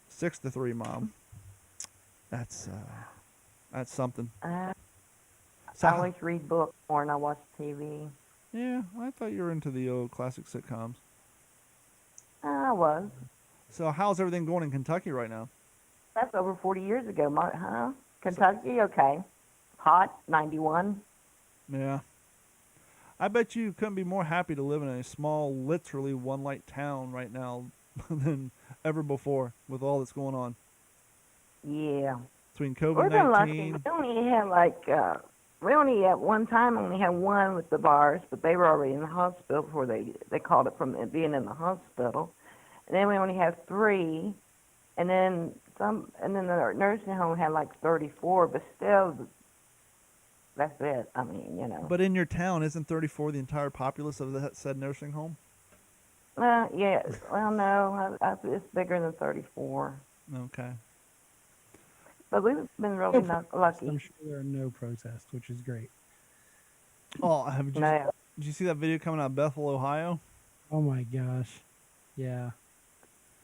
6-3, Mom. That's something. So I always read books more than I watch TV. yeah, I thought you were into the old classic sitcoms. I was. So how's everything going in Kentucky right now? That's over 40 years ago, huh? Kentucky, okay. Hot, 91. Yeah. I bet you couldn't be more happy to live in a small, literally one-light town right now than ever before with all that's going on Yeah. between We've been lucky. COVID-19. We only had like we only at one time only had one with the virus, but they were already in the hospital before they called it from it being in the hospital. And then we only have 3, and then the nursing home had like 34, but still, that's it. I mean, But in your town, isn't 34 the entire populace of that said nursing home? Yeah. Well, no, it's bigger than 34. Okay. But we've been really I'm lucky. sure there are no protests, which is great. Oh, No. did you see that video coming out of Bethel, Ohio? Oh my gosh. Yeah.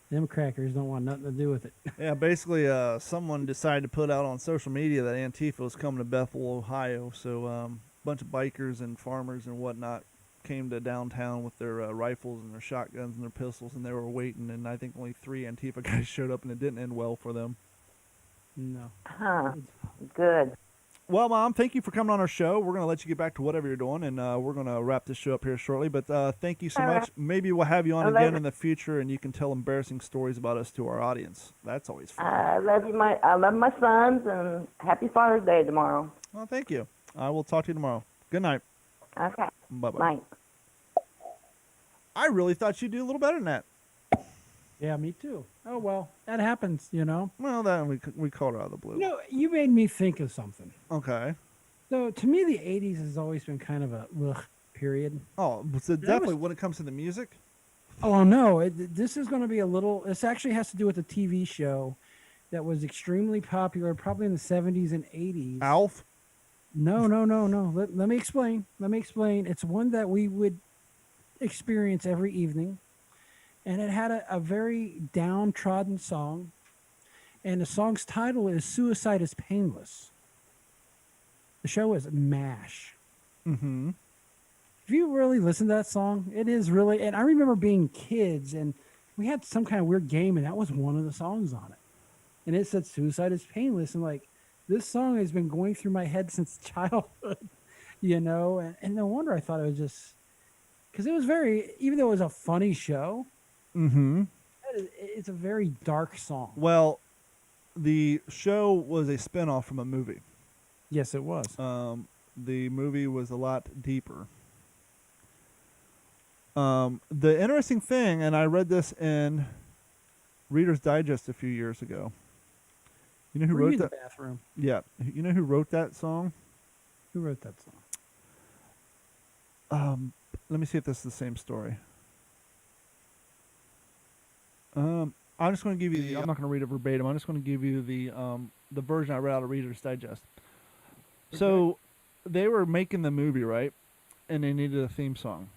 Them crackers don't want nothing to do with it. Yeah, basically, someone decided to put out on social media that Antifa was coming to Bethel, Ohio. So a bunch of bikers and farmers and whatnot came to downtown with their rifles and their shotguns and their pistols, and they were waiting. And I think only 3 Antifa guys showed up, and it didn't end well for them. No. Huh. Good. Well, Mom, thank you for coming on our show. We're going to let you get back to whatever you're doing, and we're going to wrap this show up here shortly. But thank you so All much. right. Maybe we'll have you on Well, again later. in the future, and you can tell embarrassing stories about us to our audience. That's always fun. I love my sons, and happy Father's Day tomorrow. Well, thank you. I will talk to you tomorrow. Good night. Okay. Bye-bye. Night. I really thought you'd do a little better than that. Yeah, me too. Oh well, that happens, you know. Well, then we called her out of the blue. You know, you made me think of something. Okay. So to me, the '80s has always been kind of a ugh period. Oh, so That definitely was- when it comes to the music. Oh no, this is going to be a little. This actually has to do with a TV show that was extremely popular, probably in the '70s and '80s. Alf. No. Let me explain. It's one that we would experience every evening, and it had a very downtrodden song, and the song's title is "Suicide is Painless." The show is MASH. Mm-hmm. If you really listen to that song, it is really. And I remember being kids, and we had some kind of weird game, and that was one of the songs on it, and it said "Suicide is Painless," and like this song has been going through my head since childhood, and no wonder I thought it was just because it was very, even though it was a funny show, Mm-hmm. it's a very dark song. Well, the show was a spinoff from a movie. Yes, it was. The movie was a lot deeper. The interesting thing, and I read this in Reader's Digest a few years ago. You know who Were you wrote in the that? bathroom? Yeah. You know who wrote that song? Who wrote that song? Let me see if this is the same story. I'm just going to give you the. I'm not going to read it verbatim. I'm just going to give you the version I read out of Reader's Digest. So, they were making the movie, right? And they needed a theme song,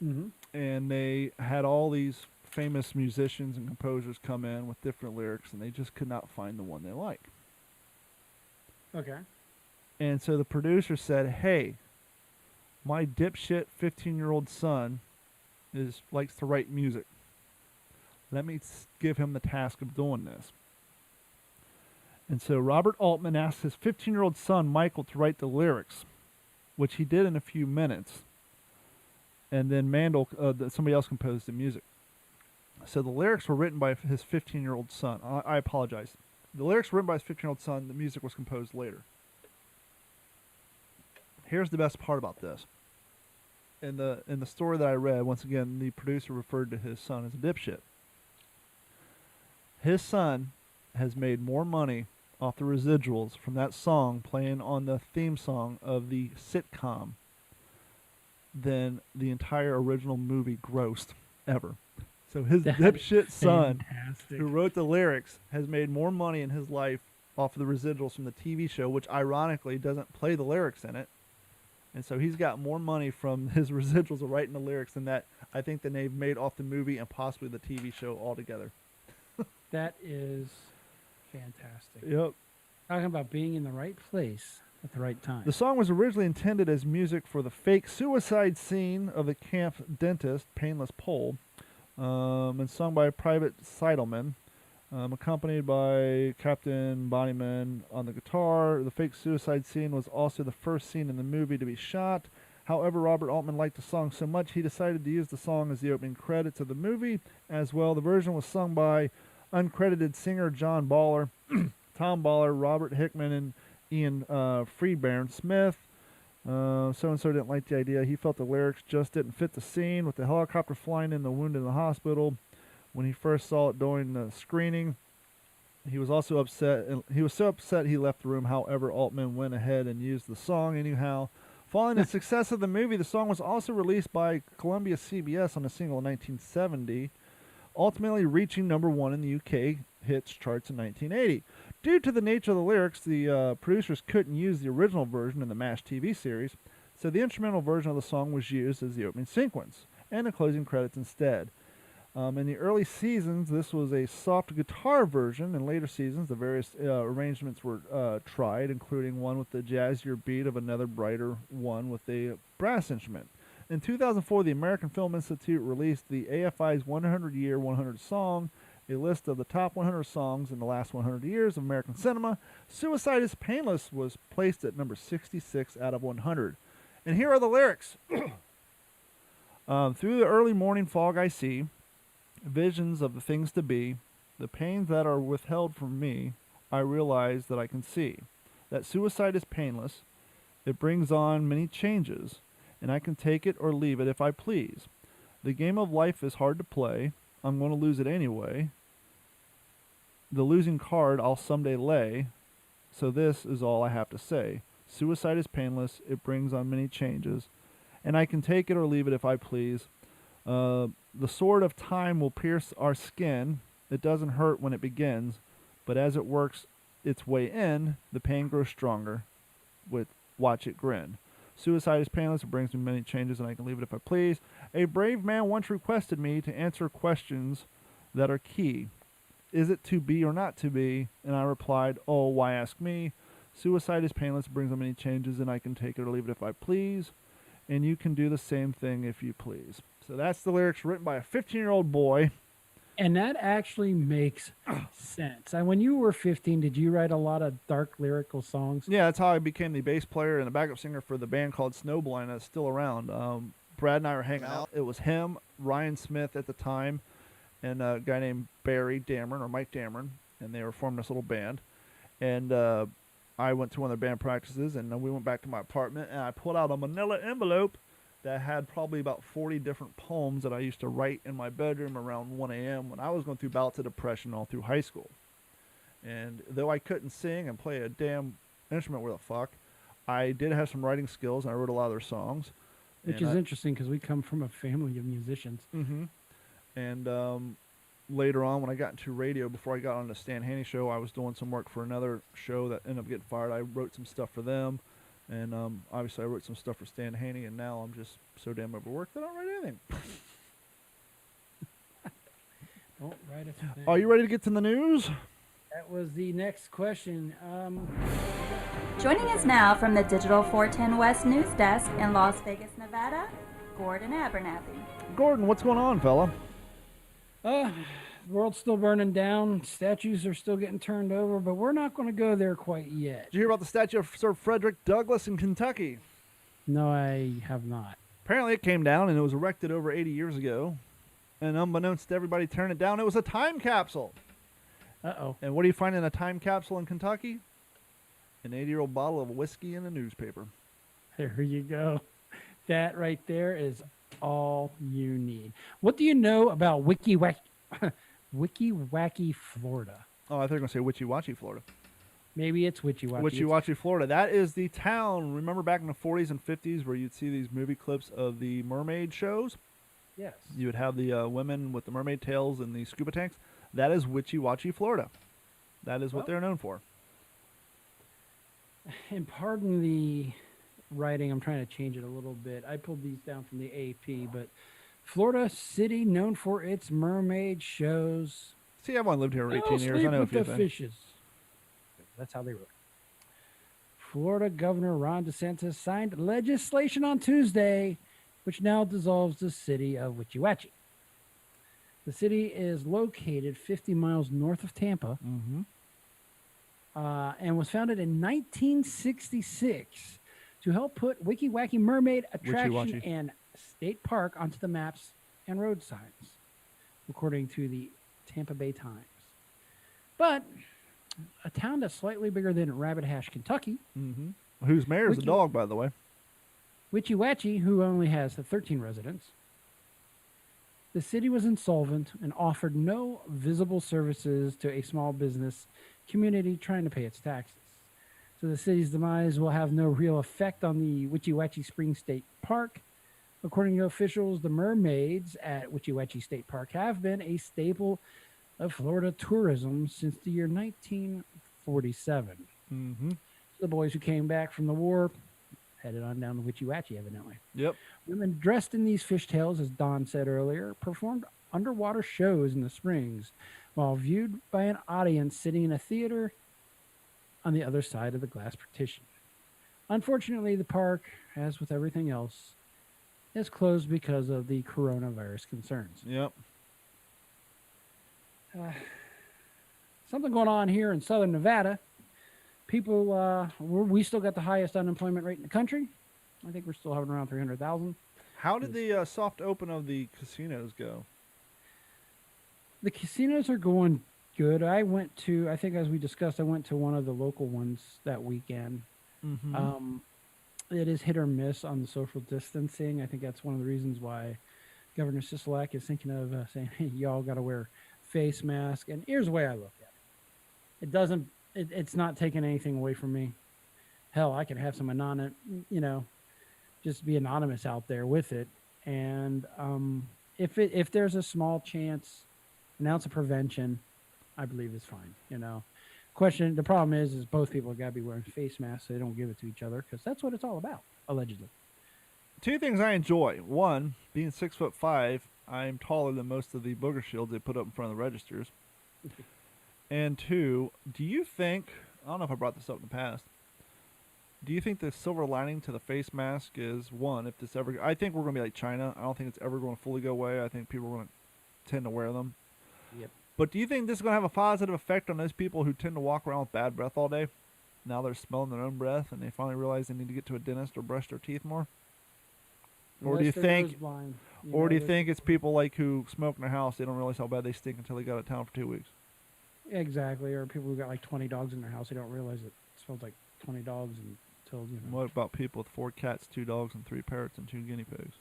Mm-hmm. and they had all these famous musicians and composers come in with different lyrics, and they just could not find the one they liked. Okay. And so the producer said, "Hey, my dipshit 15-year-old son likes to write music. Let me give him the task of doing this." And so Robert Altman asked his 15-year-old son, Michael, to write the lyrics, which he did in a few minutes. And then somebody else composed the music. So the lyrics were written by his 15-year-old son. I apologize. The lyrics were written by his 15-year-old son. The music was composed later. Here's the best part about this. In the story that I read, once again, the producer referred to his son as a dipshit. His son has made more money off the residuals from that song playing on the theme song of the sitcom than the entire original movie grossed ever. So his That's dipshit son, Fantastic. who wrote the lyrics, has made more money in his life off of the residuals from the TV show, which ironically doesn't play the lyrics in it. And so he's got more money from his residuals of writing the lyrics than that I think that they've made off the movie and possibly the TV show altogether. That is fantastic. Yep. Talking about being in the right place at the right time. The song was originally intended as music for the fake suicide scene of the camp dentist, Painless Pole, and sung by Private Seidelman, accompanied by Captain Bonnyman on the guitar. The fake suicide scene was also the first scene in the movie to be shot. However, Robert Altman liked the song so much he decided to use the song as the opening credits of the movie as well. The version was sung by uncredited singer John Baller, Tom Baller, Robert Hickman, and Ian Freebairn Smith. So-and-so didn't like the idea. He felt the lyrics just didn't fit the scene with the helicopter flying in the wounded in the hospital. When he first saw it during the screening, he was also upset. And he was so upset he left the room. However, Altman went ahead and used the song anyhow. Following the success of the movie, the song was also released by Columbia CBS on a single in 1970, ultimately reaching #1 in the UK hits charts in 1980. Due to the nature of the lyrics, the producers couldn't use the original version in the MASH TV series, so the instrumental version of the song was used as the opening sequence and the closing credits instead. In the early seasons, this was a soft guitar version. In later seasons, the various arrangements were tried, including one with the jazzier beat of Another Brighter one with a brass instrument. In 2004, the American Film Institute released the AFI's 100 Year 100 Song, a list of the top 100 songs in the last 100 years of American cinema. Suicide is Painless was placed at number 66 out of 100. And here are the lyrics. Through the early morning fog I see visions of the things to be, the pains that are withheld from me, I realize that I can see. That suicide is painless. It brings on many changes, and I can take it or leave it if I please. The game of life is hard to play. I'm going to lose it anyway. The losing card I'll someday lay. So this is all I have to say. Suicide is painless. It brings on many changes, and I can take it or leave it if I please. The sword of time will pierce our skin. It doesn't hurt when it begins, but as it works its way in, the pain grows stronger. Watch it grin. Suicide is painless. It brings me many changes, and I can leave it if I please. A brave man once requested me to answer questions that are key. Is it to be or not to be? And I replied, oh, why ask me? Suicide is painless. It brings me many changes, and I can take it or leave it if I please. And you can do the same thing if you please. So that's the lyrics written by a 15-year-old boy. And that actually makes sense. And when you were 15, did you write a lot of dark lyrical songs? Yeah, that's how I became the bass player and the backup singer for the band called Snowblind that's still around. Brad and I were hanging out. It was him, Ryan Smith at the time, and a guy named Barry Dameron, or Mike Dameron, and they were forming this little band. And I went to one of their band practices, and then we went back to my apartment, and I pulled out a manila envelope that had probably about 40 different poems that I used to write in my bedroom around 1 a.m. when I was going through bouts of depression all through high school. And though I couldn't sing and play a damn instrument where the fuck, I did have some writing skills, and I wrote a lot of their songs. Which is interesting because we come from a family of musicians. Mm-hmm. And later on, when I got into radio, before I got on the Stan Haney show, I was doing some work for another show that ended up getting fired. I wrote some stuff for them. And obviously I wrote some stuff for Stan Haney, and now I'm just so damn overworked that I don't write anything. Don't write a thing. Are you ready to get to the news? That was the next question. Joining us now from the Digital 410 West News Desk in Las Vegas, Nevada, Gordon Abernathy. Gordon, what's going on, fella? The world's still burning down. Statues are still getting turned over, but we're not going to go there quite yet. Did you hear about the statue of Sir Frederick Douglass in Kentucky? No, I have not. Apparently it came down and it was erected over 80 years ago. And unbeknownst to everybody turning it down, it was a time capsule. Uh-oh. And what do you find in a time capsule in Kentucky? An 80-year-old bottle of whiskey and a newspaper. There you go. That right there is all you need. What do you know about Wiki Wacky, Florida? Oh, I thought you were going to say Witchy Watchy, Florida. Maybe it's Witchy Wacky. Witchy Watchy, Florida. That is the town. Remember back in the 40s and 50s where you'd see these movie clips of the mermaid shows? Yes. You would have the women with the mermaid tails and the scuba tanks. That is Witchy Watchy, Florida. That is what they're known for. And pardon the writing, I'm trying to change it a little bit. I pulled these down from the AP, but Florida city known for its mermaid shows. See, I've only lived here 18 years. I know a with few the things. fishes. That's how they wrote it. Florida Governor Ron DeSantis signed legislation on Tuesday, which now dissolves the city of Witchy Watchy. The city is located 50 miles north of Tampa. Mm-hmm. And was founded in 1966 to help put Wiki Wacky Mermaid Attraction Witchy-watchy. and State Park onto the maps and road signs, according to the Tampa Bay Times. But a town that's slightly bigger than Rabbit Hash, Kentucky. Mm-hmm. Whose mayor is a Wiki- dog, by the way. Witchy Watchy, who only has 13 residents, the city was insolvent and offered no visible services to a small business community trying to pay its taxes. So the city's demise will have no real effect on the Witchy Watchy Springs State Park. According to officials, the mermaids at Witchy Watchy State Park have been a staple of Florida tourism since the year 1947. Mm-hmm. The boys who came back from the war headed on down to Witchy Watchy, evidently. Yep. Women dressed in these fishtails, as Don said earlier, performed underwater shows in the springs while viewed by an audience sitting in a theater on the other side of the glass partition. Unfortunately, the park, as with everything else, is closed because of the coronavirus concerns. Yep. Something going on here in southern Nevada. People, we still got the highest unemployment rate in the country. I think we're still having around 300,000. How did the soft open of the casinos go? The casinos are going good. I think as we discussed, I went to one of the local ones that weekend. Mm-hmm. It is hit or miss on the social distancing. I think that's one of the reasons why Governor Sisolak is thinking of saying, hey, y'all got to wear face mask. And here's the way I look at it. It's not taking anything away from me. Hell, I can have some anonymous, just be anonymous out there with it. And if there's a small chance, an ounce of prevention, I believe is fine. The problem is both people got to be wearing face masks so they don't give it to each other, because that's what it's all about, allegedly. Two things I enjoy. One, being 6'5", I'm taller than most of the booger shields they put up in front of the registers. And two, do you think, I don't know if I brought this up in the past, do you think the silver lining to the face mask is, one, if this ever, I think we're going to be like China. I don't think it's ever going to fully go away. I think people are going to tend to wear them. Yep. But do you think this is going to have a positive effect on those people who tend to walk around with bad breath all day? Now they're smelling their own breath and they finally realize they need to get to a dentist or brush their teeth more? Or do you think, it's people like who smoke in their house, they don't realize how bad they stink until they got out of town for 2 weeks? Exactly. Or people who got like 20 dogs in their house, they don't realize it smells like 20 dogs until, What about people with 4 cats, 2 dogs, and 3 parrots, and 2 guinea pigs?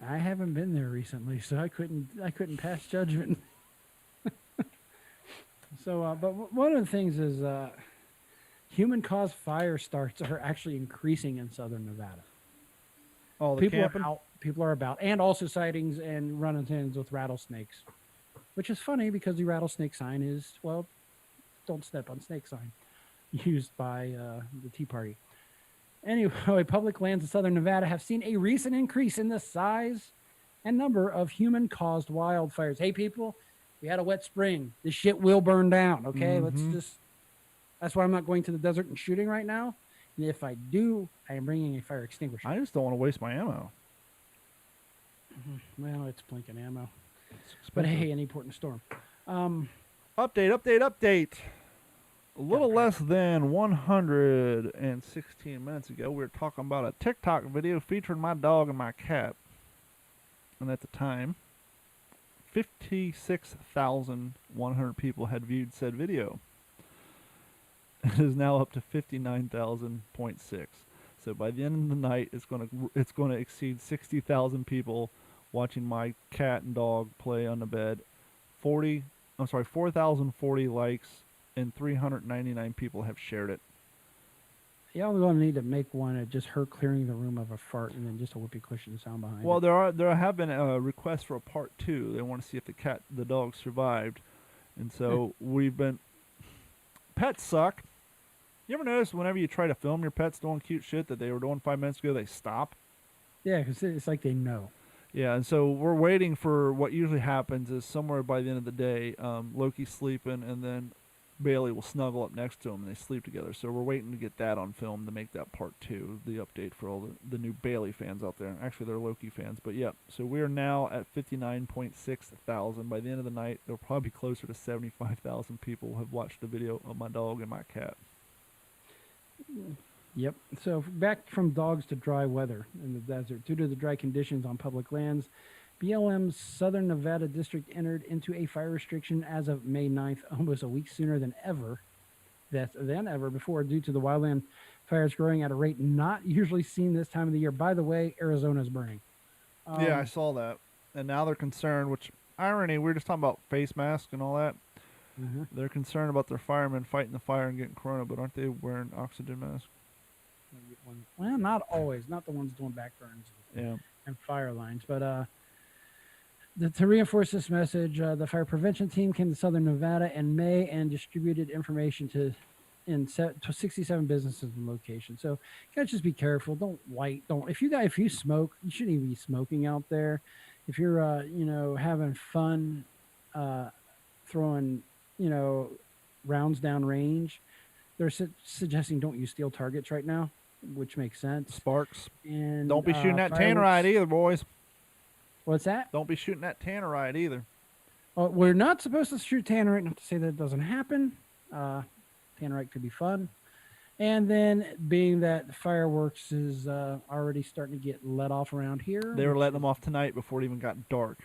I haven't been there recently, so I couldn't pass judgment. So, but one of the things is human-caused fire starts are actually increasing in southern Nevada. Oh, the People camping? are out. People are about, and also sightings and run-ins with rattlesnakes, which is funny because the rattlesnake sign is, well, don't step on snake sign, used by the Tea Party. Anyway, public lands in southern Nevada have seen a recent increase in the size and number of human-caused wildfires. Hey, people, we had a wet spring. This shit will burn down, okay? That's why I'm not going to the desert and shooting right now. And if I do, I am bringing a fire extinguisher. I just don't want to waste my ammo. Well, it's blinking ammo. But hey, any port in a storm. Update. A little less than 116 minutes ago, we were talking about a TikTok video featuring my dog and my cat. And at the time, 56,100 people had viewed said video. It is now up to 59,000.6. So by the end of the night, it's going to exceed 60,000 people watching my cat and dog play on the bed. 4,040 likes, and 399 people have shared it. Y'all going to need to make one at just her clearing the room of a fart and then just a whoopee cushion sound behind Well, it. there have been requests for a part 2. They want to see if the dog survived, and so we've been. Pets suck. You ever notice whenever you try to film your pets doing cute shit that they were doing 5 minutes ago, they stop? Yeah, because it's like they know. Yeah, and so we're waiting for what usually happens is somewhere by the end of the day, Loki's sleeping, and then Bailey will snuggle up next to him, and they sleep together. So we're waiting to get that on film to make that part 2, the update for all the new Bailey fans out there. Actually, they're Loki fans, but yeah. So we are now at 59.6 thousand. By the end of the night, there'll probably be closer to 75,000 people have watched the video of my dog and my cat. Yep. So back from dogs to dry weather in the desert. Due to the dry conditions on public lands, BLM's Southern Nevada District entered into a fire restriction as of May 9th, almost a week sooner than ever before, due to the wildland Fires growing at a rate not usually seen this time of the year. By the way, Arizona's burning. Yeah, I saw that. And now they're concerned, which irony, we were just talking about face masks and all that. Mhm. They're concerned about their firemen fighting the fire and getting corona, but aren't they wearing oxygen masks? Well, not always. Not the ones doing back burns Yeah. and fire lines. But to reinforce this message, the fire prevention team came to Southern Nevada in May and distributed information to 67 businesses and locations. So you gotta just be careful. Don't light. Don't if you smoke, you shouldn't even be smoking out there. If you're having fun throwing rounds down range, they're suggesting don't use steel targets right now, which makes sense. Sparks. And Don't be shooting that fireworks- tannerite either, boys. What's that? Don't be shooting that tannerite either. We're not supposed to shoot tannerite. Not to say that it doesn't happen. Tannerite could be fun. And then, being that the fireworks is already starting to get let off around here. They were letting them off tonight before it even got dark.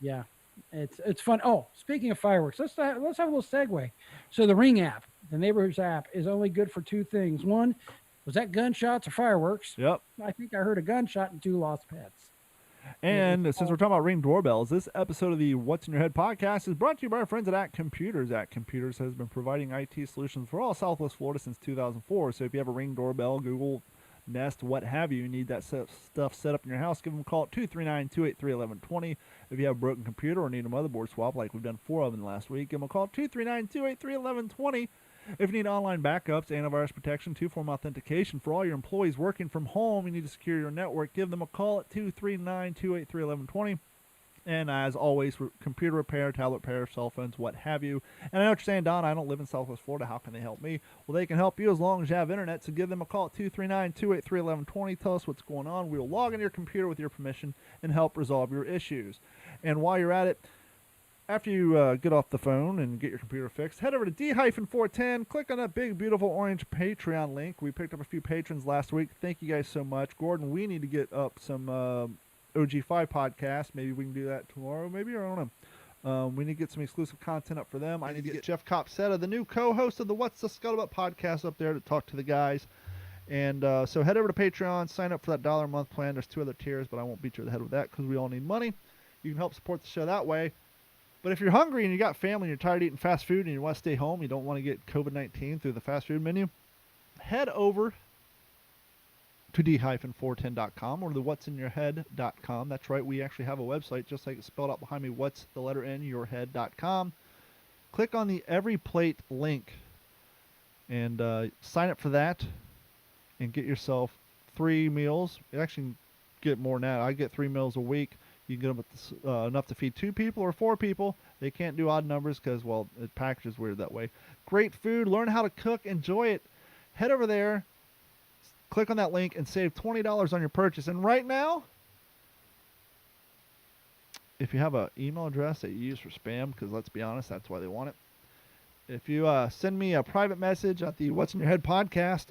Yeah, it's fun. Oh, speaking of fireworks, let's have a little segue. So the Ring app, the Neighborhoods app, is only good for two things. One, was that gunshots or fireworks? Yep. I think I heard a gunshot and 2 lost pets. And since we're talking about Ring doorbells, this episode of the What's in Your Head podcast is brought to you by our friends at Act Computers. Act Computers has been providing IT solutions for all Southwest Florida since 2004. So if you have a Ring doorbell, Google, Nest, what have you, need that stuff set up in your house, give them a call at 239-283-1120. If you have a broken computer or need a motherboard swap, like we've done 4 of them last week, give them a call at 239-283-1120. If you need online backups, antivirus protection, 2-form authentication for all your employees working from home, you need to secure your network, give them a call at 239-283-1120. And as always, computer repair, tablet repair, cell phones, what have you. And I know what you're saying, Don, I don't live in Southwest Florida. How can they help me? Well, they can help you as long as you have internet. So give them a call at 239-283-1120. Tell us what's going on. We'll log into your computer with your permission and help resolve your issues. And while you're at it, after you get off the phone and get your computer fixed, head over to D-410. Click on that big, beautiful orange Patreon link. We picked up a few patrons last week. Thank you guys so much. Gordon, we need to get up some OG5 podcasts. Maybe we can do that tomorrow. Maybe, I don't know. We need to get some exclusive content up for them. I need to get Jeff Copsetta, the new co-host of the What's the Scuttlebutt podcast, up there to talk to the guys. And so head over to Patreon, sign up for that $1 a month plan. There's 2 other tiers, but I won't beat you over the head with that because we all need money. You can help support the show that way. But if you're hungry and you got family and you're tired of eating fast food and you want to stay home, you don't want to get COVID-19 through the fast food menu, head over to D-410.com or the what'sinyourhead.com. That's right, we actually have a website, just like it's spelled out behind me, what's the letter N, yourhead.com. Click on the Every Plate link and sign up for that and get yourself 3 meals. You actually get more than that. I get 3 meals a week. You can get them enough to feed 2 people or 4 people. They can't do odd numbers because, well, the package is weird that way. Great food. Learn how to cook. Enjoy it. Head over there. Click on that link and save $20 on your purchase. And right now, if you have an email address that you use for spam, because let's be honest, that's why they want it. If you send me a private message at the What's in Your Head podcast,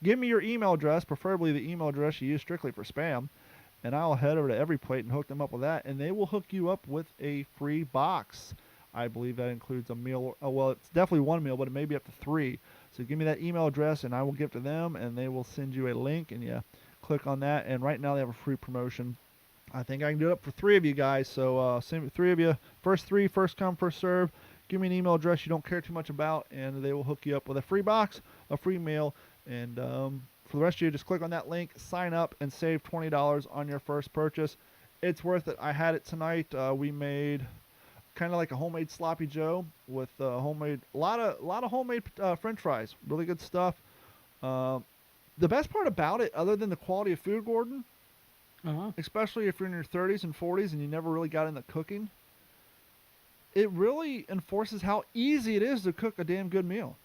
give me your email address, preferably the email address you use strictly for spam, and I'll head over to Every Plate and hook them up with that, and they will hook you up with a free box. I believe that includes a meal. Well, it's definitely 1 meal, but it may be up to 3. So give me that email address, and I will give it to them, and they will send you a link, and you click on that. And right now they have a free promotion. I think I can do it up for 3 of you guys. So send me 3 of you. First 3, first come, first serve. Give me an email address you don't care too much about, and they will hook you up with a free box, a free meal, and for the rest of you, just click on that link, sign up, and save $20 on your first purchase. It's worth it. I had it tonight. We made kind of like a homemade sloppy joe with a lot of homemade French fries. Really good stuff. The best part about it, other than the quality of food, Gordon, especially if you're in your 30s and 40s and you never really got into cooking, it really enforces how easy it is to cook a damn good meal.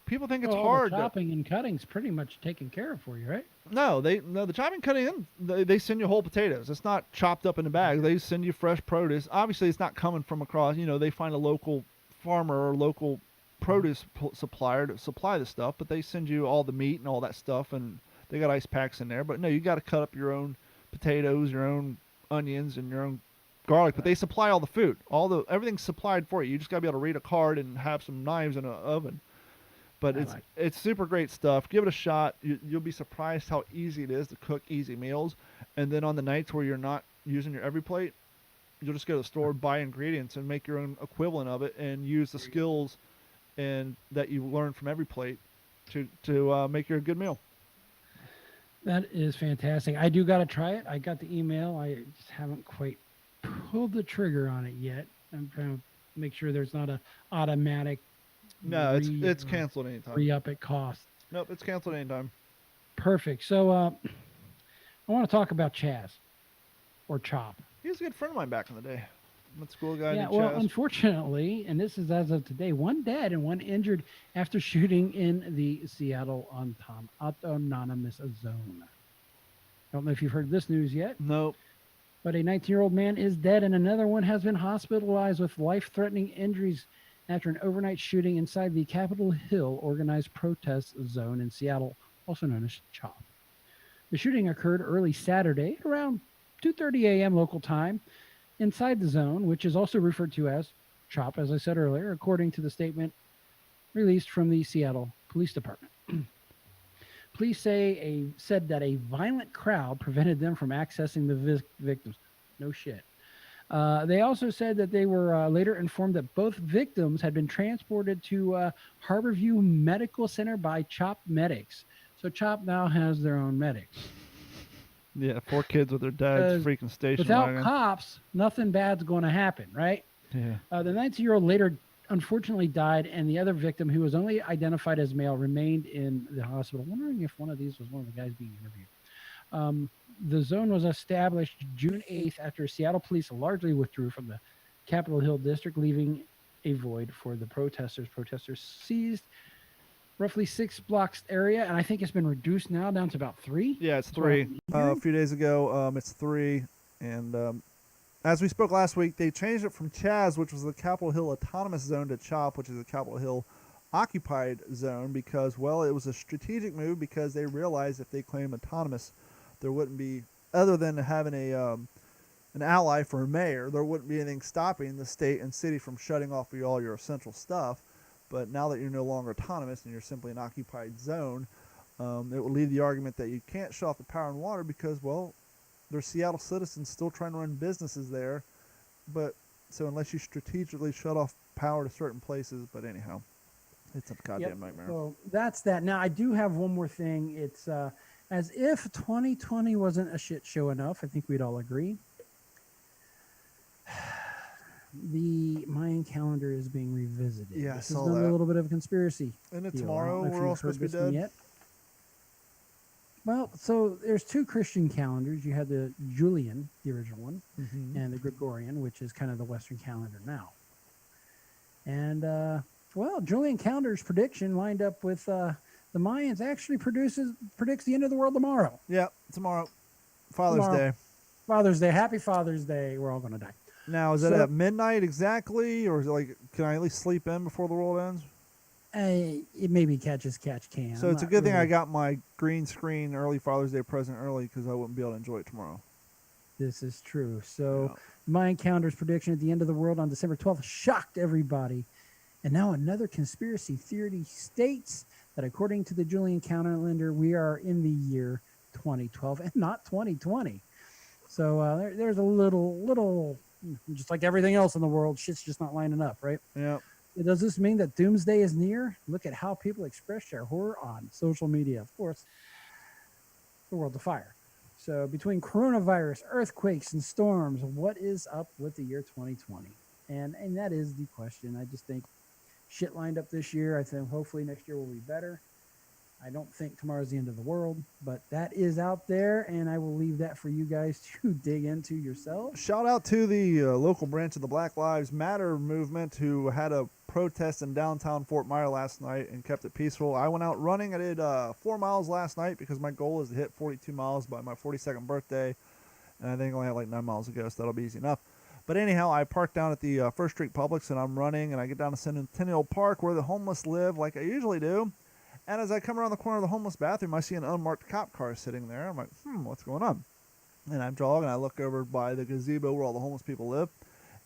People think it's hard. The chopping and cutting's pretty much taken care of for you, right? No, the chopping cutting they send you whole potatoes. It's not chopped up in a bag. They send you fresh produce. Obviously, it's not coming from across. They find a local farmer or local produce supplier to supply the stuff, but they send you all the meat and all that stuff, and they got ice packs in there. But no, you got to cut up your own potatoes, your own onions, and your own garlic. But they supply all the food. Everything's supplied for you. You just got to be able to read a card and have some knives in an oven. But I it's like it's super great stuff. Give it a shot. You'll be surprised how easy it is to cook easy meals. And then on the nights where you're not using your every plate, you'll just go to the store, buy ingredients, and make your own equivalent of it, and use the skills and that you learn from every plate to make your a good meal. That is fantastic. I do got to try it. I got the email. I just haven't quite pulled the trigger on it yet. I'm trying to make sure there's not a automatic No, it's canceled anytime. re-up at cost. Nope, it's canceled anytime. Perfect. So I want to talk about Chaz or Chop. He was a good friend of mine back in the day. Went to school guy Yeah, named well, Chaz. unfortunately, and this is as of today, one dead and one injured after shooting in the Seattle Autonomous Zone. Don't know if you've heard this news yet, Nope. but a 19-year-old man is dead and another one has been hospitalized with life-threatening injuries after an overnight shooting inside the Capitol Hill organized protest zone in Seattle, also known as CHOP. The shooting occurred early Saturday at around 2:30 a.m. local time inside the zone, which is also referred to as CHOP, as I said earlier, according to the statement released from the Seattle Police Department. Police said that a violent crowd prevented them from accessing the victims. No shit. They also said that they were later informed that both victims had been transported to Harborview Medical Center by CHOP medics. So CHOP now has their own medics. Yeah, 4 kids with their dad's freaking station Without wagon. cops, nothing bad's going to happen, right? Yeah. The 19-year-old later unfortunately died, and the other victim, who was only identified as male, remained in the hospital. Wondering if one of these was one of the guys being interviewed. The zone was established June 8th after Seattle police largely withdrew from the Capitol Hill district, leaving a void for the protesters. Protesters seized roughly 6 blocks area, and I think it's been reduced now down to about 3. Yeah, it's That's what I'm 3. hearing. A few days ago, it's 3. And as we spoke last week, they changed it from Chaz, which was the Capitol Hill Autonomous Zone, to CHOP, which is the Capitol Hill Occupied Zone, because, well, it was a strategic move because they realized if they claimed autonomous, there wouldn't be, other than having an ally for a mayor, there wouldn't be anything stopping the state and city from shutting off all your essential stuff. But now that you're no longer autonomous and you're simply an occupied zone, it will lead the argument that you can't shut off the power and water because, well, there's Seattle citizens still trying to run businesses there. But so unless you strategically shut off power to certain places, but anyhow, it's a goddamn nightmare. So that's that. Now I do have one more thing. It's as if 2020 wasn't a shit show enough. I think we'd all agree. The Mayan calendar is being revisited. Yeah, I this is saw another that. little bit of a conspiracy. Isn't it deal. I tomorrow don't know if we're all you've supposed to heard be this one dead? yet. Well, so there's 2 Christian calendars. You had the Julian, the original one, Mm-hmm. and the Gregorian, which is kind of the Western calendar now. And well, Julian calendar's prediction lined up with the Mayans. Actually predicts the end of the world tomorrow. Yeah, tomorrow. Father's Tomorrow. Day. Father's Day. Happy Father's Day. We're all going to die. Now, is that So- at midnight exactly, or is it like, can I at least sleep in before the world ends? It maybe catch can. So I'm it's a not good thing I really- got my green screen early Father's Day present early because I wouldn't be able to enjoy it tomorrow. This is true. So Yeah. Mayan calendar's prediction at the end of the world on December 12th shocked everybody. And now another conspiracy theory states that according to the Julian calendar, we are in the year 2012 and not 2020. So there's a little, just like everything else in the world, shit's just not lining up, right? Yeah. Does this mean that doomsday is near? Look at how people express their horror on social media. Of course, the world's afire. So between coronavirus, earthquakes, and storms, what is up with the year 2020? And that is the question. I just think shit lined up this year. I think hopefully next year will be better. I don't think tomorrow's the end of the world, but that is out there, and I will leave that for you guys to dig into yourselves. Shout out to the local branch of the Black Lives Matter movement who had a protest in downtown Fort Myer last night and kept it peaceful. I went out running. I did 4 miles last night because my goal is to hit 42 miles by my 42nd birthday, and I think I only have like 9 miles to go, so that'll be easy enough. But anyhow, I parked down at the First Street Publix, and I'm running, and I get down to Centennial Park where the homeless live like I usually do. And as I come around the corner of the homeless bathroom, I see an unmarked cop car sitting there. I'm like, what's going on? And I jog, and I look over by the gazebo where all the homeless people live.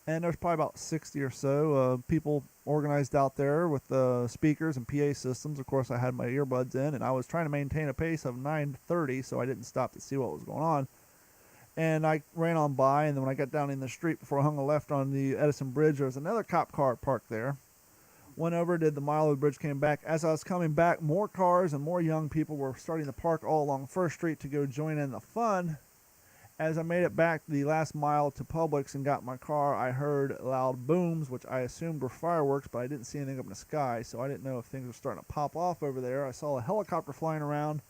and there's probably about 60 or so people organized out there with speakers and PA systems. Of course, I had my earbuds in, and I was trying to maintain a pace of 9:30, so I didn't stop to see what was going on. And I ran on by, and then when I got down in the street before I hung a left on the Edison Bridge, there was another cop car parked there. Went over, did the mile of the bridge, came back. As I was coming back, more cars and more young people were starting to park all along First Street to go join in the fun. As I made it back the last mile to Publix and got in my car, I heard loud booms, which I assumed were fireworks, but I didn't see anything up in the sky, so I didn't know if things were starting to pop off over there. I saw a helicopter flying around,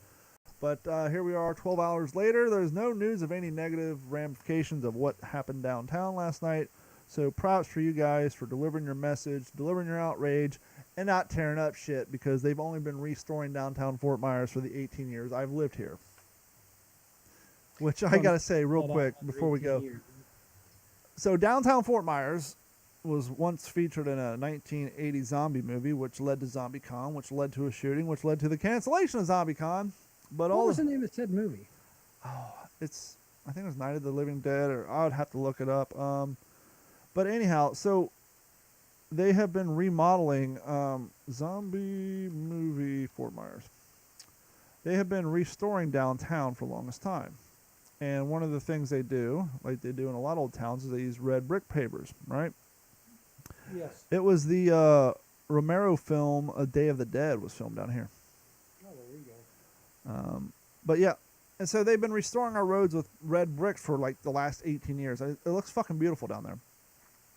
but here we are 12 hours later. There's no news of any negative ramifications of what happened downtown last night. So props for you guys for delivering your message, delivering your outrage, and not tearing up shit, because they've only been restoring downtown Fort Myers for the 18 years I've lived here. Which I got to say real quick before we go. So downtown Fort Myers was once featured in a 1980 zombie movie, which led to ZombieCon, which led to a shooting, which led to the cancellation of ZombieCon. But What was the name of said movie? I think it was Night of the Living Dead, or I would have to look it up. But anyhow, so they have been remodeling zombie movie Fort Myers. They have been restoring downtown for the longest time. And one of the things they do, like they do in a lot of old towns, is they use red brick pavers, right? Yes. It was the Romero film, A Day of the Dead, was filmed down here. Oh, there you go. But yeah, and so they've been restoring our roads with red bricks for like the last 18 years. It looks fucking beautiful down there.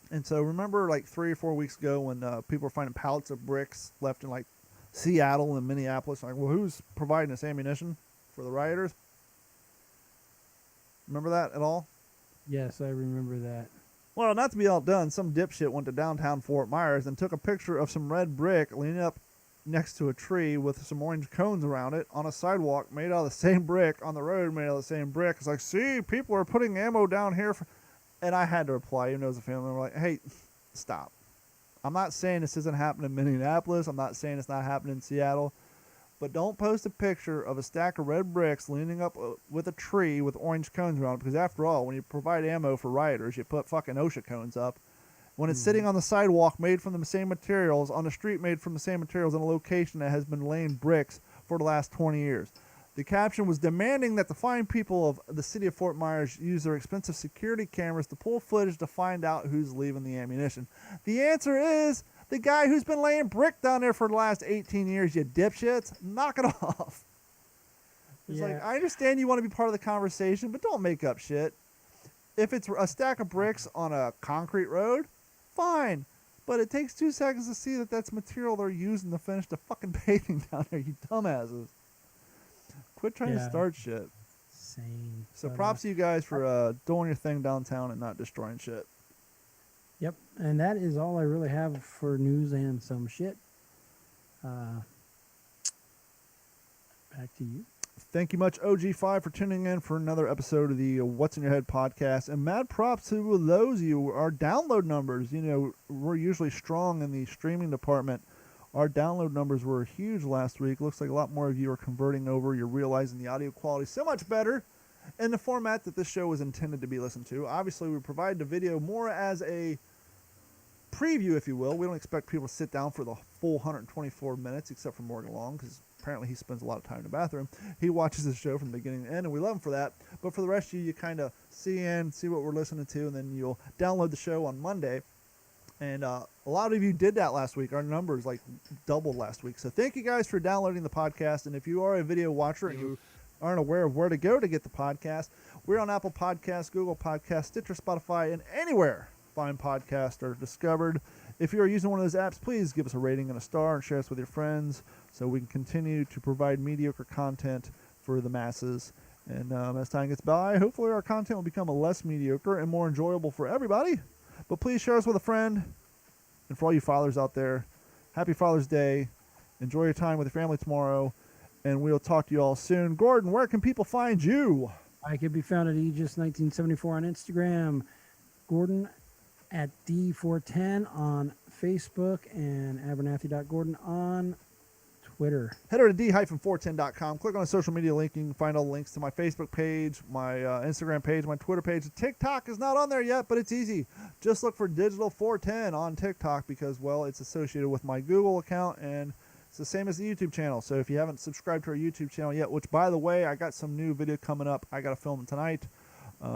And so remember like 3 or 4 weeks ago when people were finding pallets of bricks left in like Seattle and Minneapolis? Like, well, who's providing this ammunition for the rioters? Remember that at all? Yes, I remember that. Well, not to be outdone, some dipshit went to downtown Fort Myers and took a picture of some red brick leaning up next to a tree with some orange cones around it on a sidewalk made out of the same brick, on the road made out of the same brick. It's like, see, people are putting ammo down here. And I had to reply, even though it was a family member, like, hey, stop. I'm not saying this isn't happening in Minneapolis. I'm not saying it's not happening in Seattle. But don't post a picture of a stack of red bricks leaning up with a tree with orange cones around it, because after all, when you provide ammo for rioters, you put fucking OSHA cones up. When it's sitting on the sidewalk made from the same materials, on the street made from the same materials, in a location that has been laying bricks for the last 20 years. The caption was demanding that the fine people of the city of Fort Myers use their expensive security cameras to pull footage to find out who's leaving the ammunition. The answer is the guy who's been laying brick down there for the last 18 years, you dipshits. Knock it off. It's like, I understand you want to be part of the conversation, but don't make up shit. If it's a stack of bricks on a concrete road, fine. But it takes 2 seconds to see that that's material they're using to finish the fucking paving down there, you dumbasses. Quit trying to start shit. Same. So props to you guys for doing your thing downtown and not destroying shit. Yep, and that is all I really have for news and some shit. Back to you. Thank you much, OG5, for tuning in for another episode of the What's in Your Head podcast. And mad props to those of you, our download numbers. You know, we're usually strong in the streaming department. Our download numbers were huge last week. Looks like a lot more of you are converting over. You're realizing the audio quality is so much better in the format that this show was intended to be listened to. Obviously, we provide the video more as a preview, if you will. We don't expect people to sit down for the full 124 minutes, except for Morgan Long, because apparently he spends a lot of time in the bathroom. He watches the show from the beginning to end, and we love him for that. But for the rest of you, you kind of see what we're listening to, and then you'll download the show on Monday. And a lot of you did that last week. Our numbers like doubled last week. So thank you guys for downloading the podcast. And if you are a video watcher and you aren't aware of where to go to get the podcast, we're on Apple Podcasts, Google Podcasts, Stitcher, Spotify, and anywhere fine podcasts are discovered. If you're using one of those apps, please give us a rating and a star and share us with your friends so we can continue to provide mediocre content for the masses. And as time gets by, hopefully our content will become less mediocre and more enjoyable for everybody. But please share us with a friend. And for all you fathers out there, happy Father's Day. Enjoy your time with your family tomorrow. And we'll talk to you all soon. Gordon, where can people find you? I could be found at Aegis1974 on Instagram. Gordon at D410 on Facebook. And Abernathy.Gordon on Twitter. Head over to d-410.com. Click on the social media link. You can find all the links to my Facebook page, my Instagram page, my Twitter page. TikTok is not on there yet, but it's easy. Just look for Digital 410 on TikTok because, well, it's associated with my Google account, and it's the same as the YouTube channel. So if you haven't subscribed to our YouTube channel yet, which, by the way, I got some new video coming up. I got to film it tonight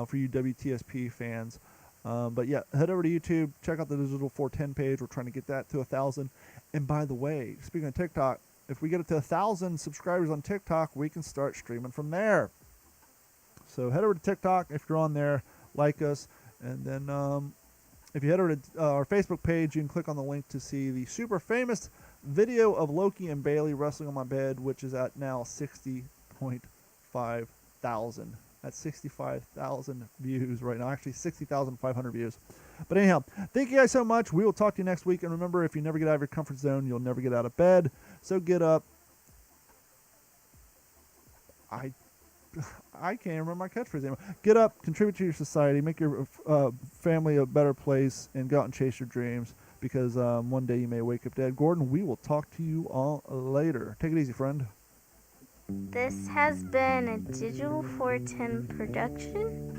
for you WTSP fans. But yeah, head over to YouTube. Check out the Digital 410 page. We're trying to get that to 1,000. And by the way, speaking of TikTok, if we get it to 1,000 subscribers on TikTok, we can start streaming from there. So head over to TikTok if you're on there, like us, and then if you head over to our Facebook page, you can click on the link to see the super famous video of Loki and Bailey wrestling on my bed, which is at now 60.5 thousand. That's 65,000 views right now. Actually, 60,500 views. But anyhow, thank you guys so much. We will talk to you next week. And remember, if you never get out of your comfort zone, you'll never get out of bed. So get up. I can't remember my catchphrase anymore. Get up, contribute to your society, make your family a better place, and go out and chase your dreams. Because one day you may wake up dead. Gordon, we will talk to you all later. Take it easy, friend. This has been a Digital 410 production.